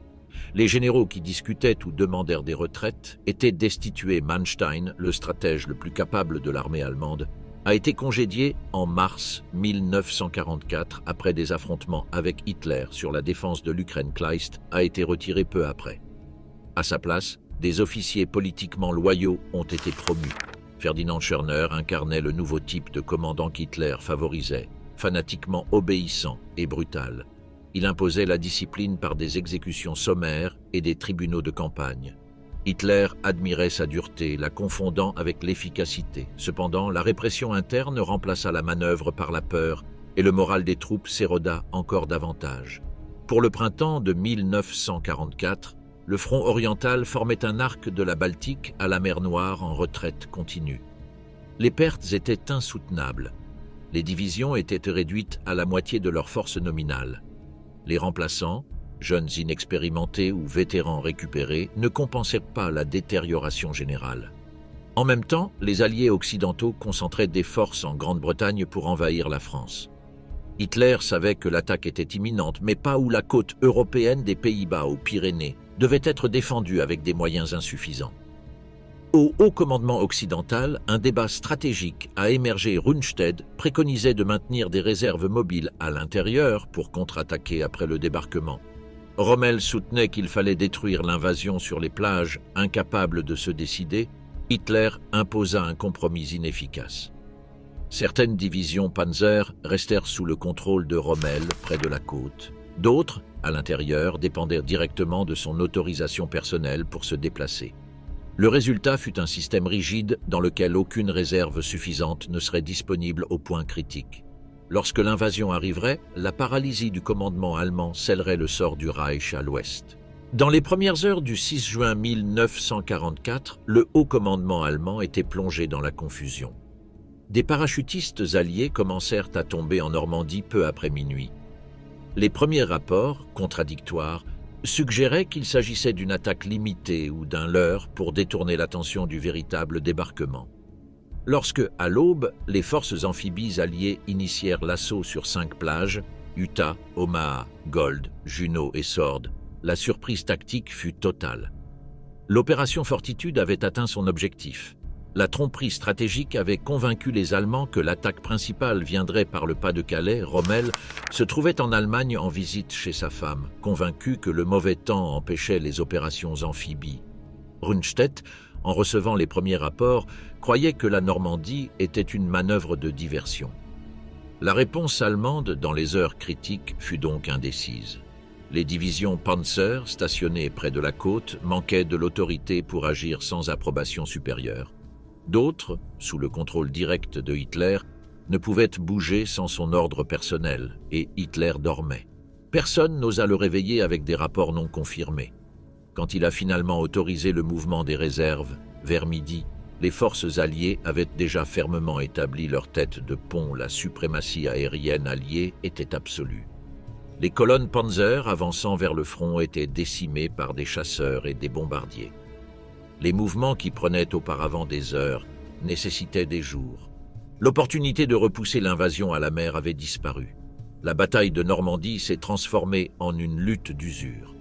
Speaker 1: Les généraux qui discutaient ou demandèrent des retraites étaient destitués. Manstein, le stratège le plus capable de l'armée allemande, a été congédié en mars 1944 après des affrontements avec Hitler sur la défense de l'Ukraine. Kleist a été retiré peu après. À sa place, des officiers politiquement loyaux ont été promus. Ferdinand Schörner incarnait le nouveau type de commandant qu'Hitler favorisait, fanatiquement obéissant et brutal. Il imposait la discipline par des exécutions sommaires et des tribunaux de campagne. Hitler admirait sa dureté, la confondant avec l'efficacité. Cependant, la répression interne remplaça la manœuvre par la peur et le moral des troupes s'éroda encore davantage. Pour le printemps de 1944, le front oriental formait un arc de la Baltique à la mer Noire en retraite continue. Les pertes étaient insoutenables. Les divisions étaient réduites à la moitié de leur force nominale. Les remplaçants, jeunes inexpérimentés ou vétérans récupérés, ne compensaient pas la détérioration générale. En même temps, les alliés occidentaux concentraient des forces en Grande-Bretagne pour envahir la France. Hitler savait que l'attaque était imminente, mais pas où la côte européenne des Pays-Bas aux Pyrénées devait être défendue avec des moyens insuffisants. Au haut commandement occidental, un débat stratégique a émergé. Rundstedt préconisait de maintenir des réserves mobiles à l'intérieur pour contre-attaquer après le débarquement. Rommel soutenait qu'il fallait détruire l'invasion sur les plages. Incapable de se décider, Hitler imposa un compromis inefficace. Certaines divisions Panzer restèrent sous le contrôle de Rommel près de la côte. D'autres, à l'intérieur, dépendaient directement de son autorisation personnelle pour se déplacer. Le résultat fut un système rigide dans lequel aucune réserve suffisante ne serait disponible au point critique. Lorsque l'invasion arriverait, la paralysie du commandement allemand scellerait le sort du Reich à l'ouest. Dans les premières heures du 6 juin 1944, le haut commandement allemand était plongé dans la confusion. Des parachutistes alliés commencèrent à tomber en Normandie peu après minuit. Les premiers rapports, contradictoires, suggéraient qu'il s'agissait d'une attaque limitée ou d'un leurre pour détourner l'attention du véritable débarquement. Lorsque, à l'aube, les forces amphibies alliées initièrent l'assaut sur 5 plages, Utah, Omaha, Gold, Juneau et Sword, la surprise tactique fut totale. L'opération Fortitude avait atteint son objectif. La tromperie stratégique avait convaincu les Allemands que l'attaque principale viendrait par le Pas-de-Calais. Rommel se trouvait en Allemagne en visite chez sa femme, convaincu que le mauvais temps empêchait les opérations amphibies. Rundstedt, en recevant les premiers rapports, croyait que la Normandie était une manœuvre de diversion. La réponse allemande, dans les heures critiques, fut donc indécise. Les divisions Panzer, stationnées près de la côte, manquaient de l'autorité pour agir sans approbation supérieure. D'autres, sous le contrôle direct de Hitler, ne pouvaient bouger sans son ordre personnel, et Hitler dormait. Personne n'osa le réveiller avec des rapports non confirmés. Quand il a finalement autorisé le mouvement des réserves, vers midi, les forces alliées avaient déjà fermement établi leur tête de pont. La suprématie aérienne alliée était absolue. Les colonnes Panzer avançant vers le front étaient décimées par des chasseurs et des bombardiers. Les mouvements qui prenaient auparavant des heures nécessitaient des jours. L'opportunité de repousser l'invasion à la mer avait disparu. La bataille de Normandie s'est transformée en une lutte d'usure.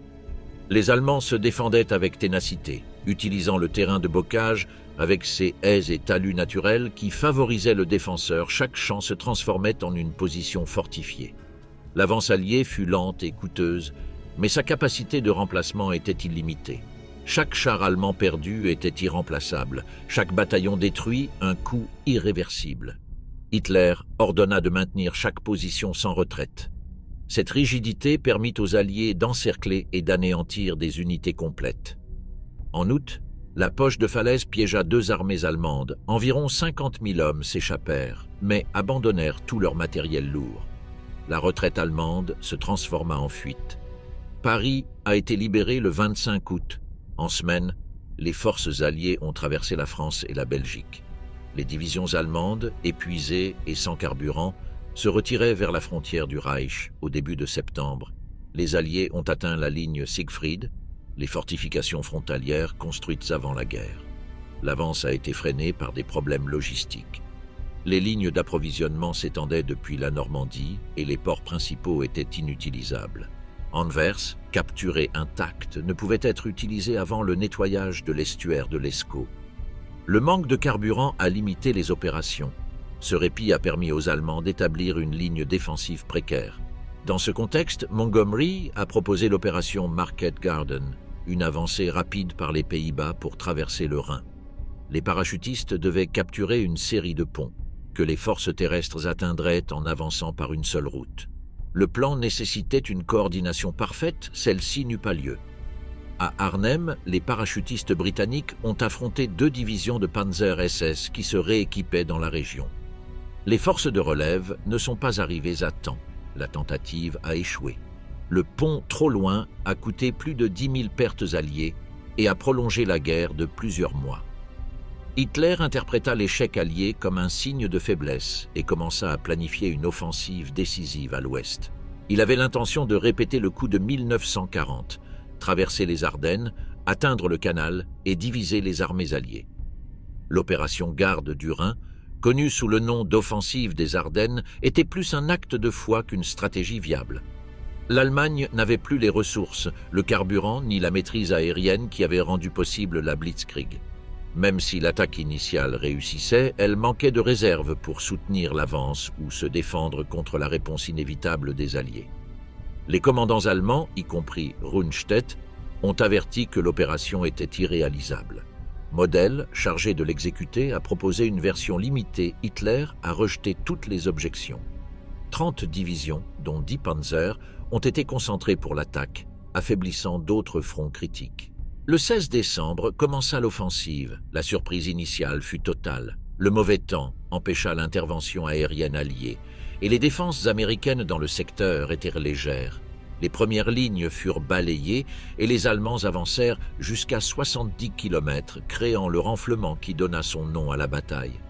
Speaker 1: Les Allemands se défendaient avec ténacité, utilisant le terrain de bocage avec ses haies et talus naturels qui favorisaient le défenseur. Chaque champ se transformait en une position fortifiée. L'avance alliée fut lente et coûteuse, mais sa capacité de remplacement était illimitée. Chaque char allemand perdu était irremplaçable, chaque bataillon détruit, un coup irréversible. Hitler ordonna de maintenir chaque position sans retraite. Cette rigidité permit aux Alliés d'encercler et d'anéantir des unités complètes. En août, la poche de falaise piégea 2 armées allemandes. Environ 50 000 hommes s'échappèrent, mais abandonnèrent tout leur matériel lourd. La retraite allemande se transforma en fuite. Paris a été libéré le 25 août. En semaine, les forces alliées ont traversé la France et la Belgique. Les divisions allemandes, épuisées et sans carburant, se retiraient vers la frontière du Reich au début de septembre. Les Alliés ont atteint la ligne Siegfried, les fortifications frontalières construites avant la guerre. L'avance a été freinée par des problèmes logistiques. Les lignes d'approvisionnement s'étendaient depuis la Normandie et les ports principaux étaient inutilisables. Anvers, capturé intact, ne pouvait être utilisé avant le nettoyage de l'estuaire de l'Escaut. Le manque de carburant a limité les opérations. Ce répit a permis aux Allemands d'établir une ligne défensive précaire. Dans ce contexte, Montgomery a proposé l'opération Market Garden, une avancée rapide par les Pays-Bas pour traverser le Rhin. Les parachutistes devaient capturer une série de ponts, que les forces terrestres atteindraient en avançant par une seule route. Le plan nécessitait une coordination parfaite, celle-ci n'eut pas lieu. À Arnhem, les parachutistes britanniques ont affronté 2 divisions de Panzer SS qui se rééquipaient dans la région. Les forces de relève ne sont pas arrivées à temps. La tentative a échoué. Le pont trop loin a coûté plus de 10 000 pertes alliées et a prolongé la guerre de plusieurs mois. Hitler interpréta l'échec allié comme un signe de faiblesse et commença à planifier une offensive décisive à l'ouest. Il avait l'intention de répéter le coup de 1940, traverser les Ardennes, atteindre le canal et diviser les armées alliées. L'opération Garde du Rhin, connue sous le nom d'offensive des Ardennes, était plus un acte de foi qu'une stratégie viable. L'Allemagne n'avait plus les ressources, le carburant ni la maîtrise aérienne qui avaient rendu possible la Blitzkrieg. Même si l'attaque initiale réussissait, elle manquait de réserves pour soutenir l'avance ou se défendre contre la réponse inévitable des Alliés. Les commandants allemands, y compris Rundstedt, ont averti que l'opération était irréalisable. Model, chargé de l'exécuter, a proposé une version limitée. Hitler a rejeté toutes les objections. 30 divisions, dont 10 panzers, ont été concentrées pour l'attaque, affaiblissant d'autres fronts critiques. Le 16 décembre commença l'offensive. La surprise initiale fut totale. Le mauvais temps empêcha l'intervention aérienne alliée et les défenses américaines dans le secteur étaient légères. Les premières lignes furent balayées et les Allemands avancèrent jusqu'à 70 km, créant le renflement qui donna son nom à la bataille.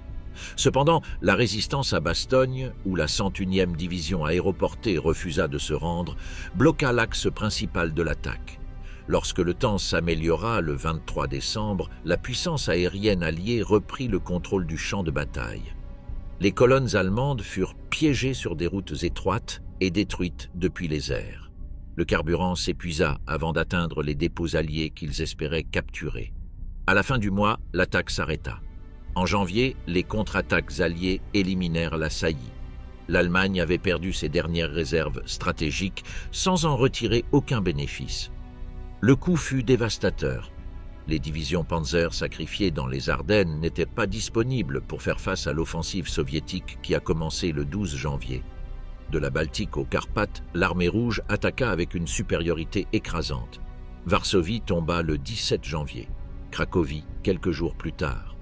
Speaker 1: Cependant, la résistance à Bastogne, où la 101e division aéroportée refusa de se rendre, bloqua l'axe principal de l'attaque. Lorsque le temps s'améliora le 23 décembre, la puissance aérienne alliée reprit le contrôle du champ de bataille. Les colonnes allemandes furent piégées sur des routes étroites et détruites depuis les airs. Le carburant s'épuisa avant d'atteindre les dépôts alliés qu'ils espéraient capturer. À la fin du mois, l'attaque s'arrêta. En janvier, les contre-attaques alliées éliminèrent la saillie. L'Allemagne avait perdu ses dernières réserves stratégiques sans en retirer aucun bénéfice. Le coup fut dévastateur. Les divisions Panzer sacrifiées dans les Ardennes n'étaient pas disponibles pour faire face à l'offensive soviétique qui a commencé le 12 janvier. De la Baltique aux Carpates, l'armée rouge attaqua avec une supériorité écrasante. Varsovie tomba le 17 janvier, Cracovie quelques jours plus tard.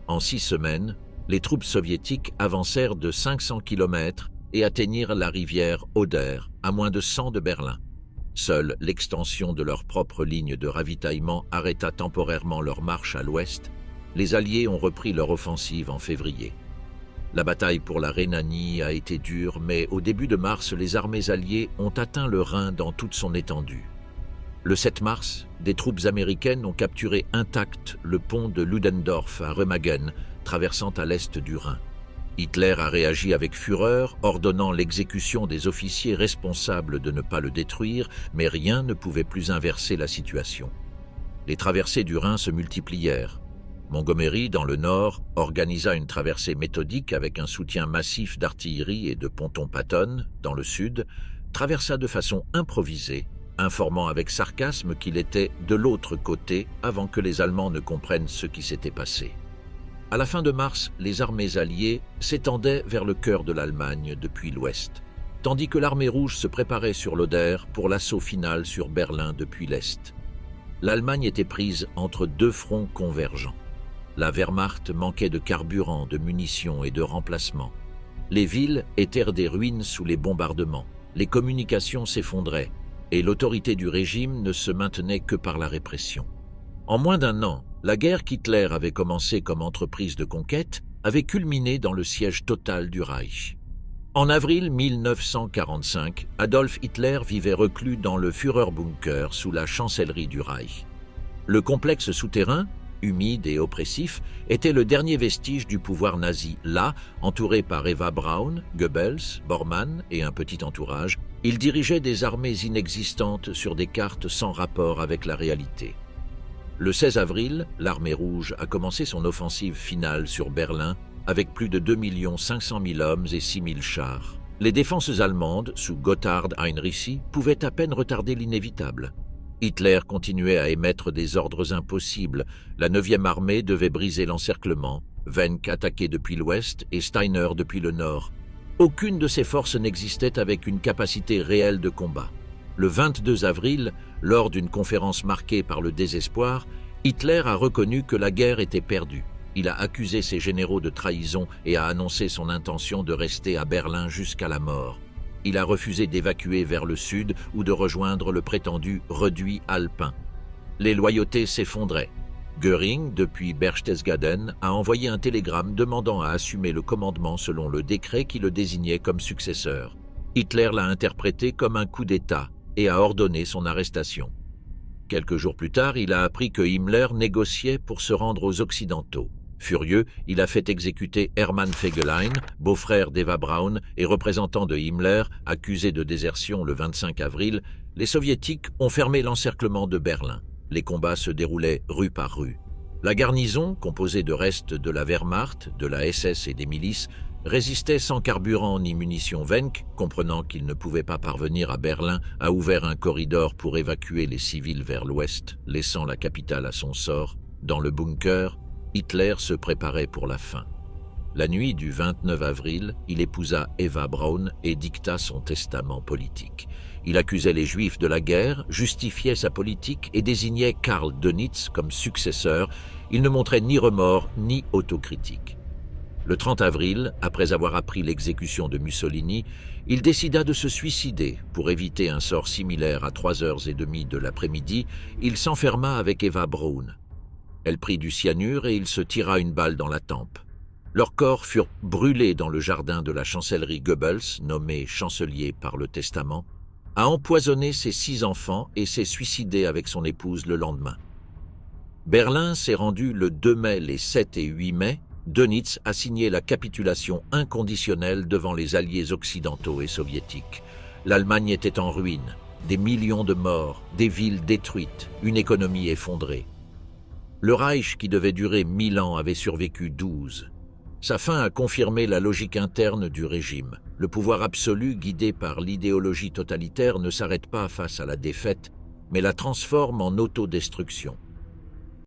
Speaker 1: En 6 semaines, les troupes soviétiques avancèrent de 500 km et atteignirent la rivière Oder, à moins de 100 de Berlin. Seule l'extension de leur propre ligne de ravitaillement arrêta temporairement leur marche à l'ouest. Les Alliés ont repris leur offensive en février. La bataille pour la Rhénanie a été dure, mais au début de mars, les armées alliées ont atteint le Rhin dans toute son étendue. Le 7 mars, des troupes américaines ont capturé intact le pont de Ludendorff à Remagen, traversant à l'est du Rhin. Hitler a réagi avec fureur, ordonnant l'exécution des officiers responsables de ne pas le détruire, mais rien ne pouvait plus inverser la situation. Les traversées du Rhin se multiplièrent. Montgomery, dans le nord, organisa une traversée méthodique avec un soutien massif d'artillerie et de pontons Patton. Dans le sud, traversa de façon improvisée, informant avec sarcasme qu'il était de l'autre côté avant que les Allemands ne comprennent ce qui s'était passé. À la fin de mars, les armées alliées s'étendaient vers le cœur de l'Allemagne depuis l'ouest, tandis que l'armée rouge se préparait sur l'Oder pour l'assaut final sur Berlin depuis l'est. L'Allemagne était prise entre deux fronts convergents. La Wehrmacht manquait de carburant, de munitions et de remplacements. Les villes étaient des ruines sous les bombardements, les communications s'effondraient, et l'autorité du régime ne se maintenait que par la répression. En moins d'1 an, la guerre qu'Hitler avait commencée comme entreprise de conquête avait culminé dans le siège total du Reich. En avril 1945, Adolf Hitler vivait reclus dans le Führerbunker sous la chancellerie du Reich. Le complexe souterrain, humide et oppressif, était le dernier vestige du pouvoir nazi. Là, entouré par Eva Braun, Goebbels, Bormann et un petit entourage, il dirigeait des armées inexistantes sur des cartes sans rapport avec la réalité. Le 16 avril, l'armée rouge a commencé son offensive finale sur Berlin avec plus de 2 500 000 hommes et 6 000 chars. Les défenses allemandes, sous Gotthard Heinrici, pouvaient à peine retarder l'inévitable. Hitler continuait à émettre des ordres impossibles. La 9e armée devait briser l'encerclement, Wenck attaquer depuis l'ouest et Steiner depuis le nord. Aucune de ces forces n'existait avec une capacité réelle de combat. Le 22 avril, lors d'une conférence marquée par le désespoir, Hitler a reconnu que la guerre était perdue. Il a accusé ses généraux de trahison et a annoncé son intention de rester à Berlin jusqu'à la mort. Il a refusé d'évacuer vers le sud ou de rejoindre le prétendu reduit alpin. Les loyautés s'effondraient. Göring, depuis Berchtesgaden, a envoyé un télégramme demandant à assumer le commandement selon le décret qui le désignait comme successeur. Hitler l'a interprété comme un coup d'État et a ordonné son arrestation. Quelques jours plus tard, il a appris que Himmler négociait pour se rendre aux Occidentaux. Furieux, il a fait exécuter Hermann Fegelein, beau-frère d'Eva Braun et représentant de Himmler, accusé de désertion le 25 avril. Les Soviétiques ont fermé l'encerclement de Berlin. Les combats se déroulaient rue par rue. La garnison, composée de restes de la Wehrmacht, de la SS et des milices, résistait sans carburant ni munitions. Wenck, comprenant qu'il ne pouvait pas parvenir à Berlin, a ouvert un corridor pour évacuer les civils vers l'ouest, laissant la capitale à son sort. Dans le bunker, Hitler se préparait pour la fin. La nuit du 29 avril, il épousa Eva Braun et dicta son testament politique. Il accusait les Juifs de la guerre, justifiait sa politique et désignait Karl Dönitz comme successeur. Il ne montrait ni remords ni autocritique. Le 30 avril, après avoir appris l'exécution de Mussolini, il décida de se suicider. Pour éviter un sort similaire à 3h30 de l'après-midi, il s'enferma avec Eva Braun. Elle prit du cyanure et il se tira une balle dans la tempe. Leurs corps furent brûlés dans le jardin de la chancellerie. Goebbels, nommé chancelier par le testament, a empoisonné ses 6 enfants et s'est suicidé avec son épouse le lendemain. Berlin s'est rendu le 2 mai, les 7 et 8 mai. Dönitz a signé la capitulation inconditionnelle devant les alliés occidentaux et soviétiques. L'Allemagne était en ruine. Des millions de morts, des villes détruites, une économie effondrée. Le Reich, qui devait durer 1000 ans, avait survécu 12. Sa fin a confirmé la logique interne du régime. Le pouvoir absolu, guidé par l'idéologie totalitaire, ne s'arrête pas face à la défaite, mais la transforme en autodestruction.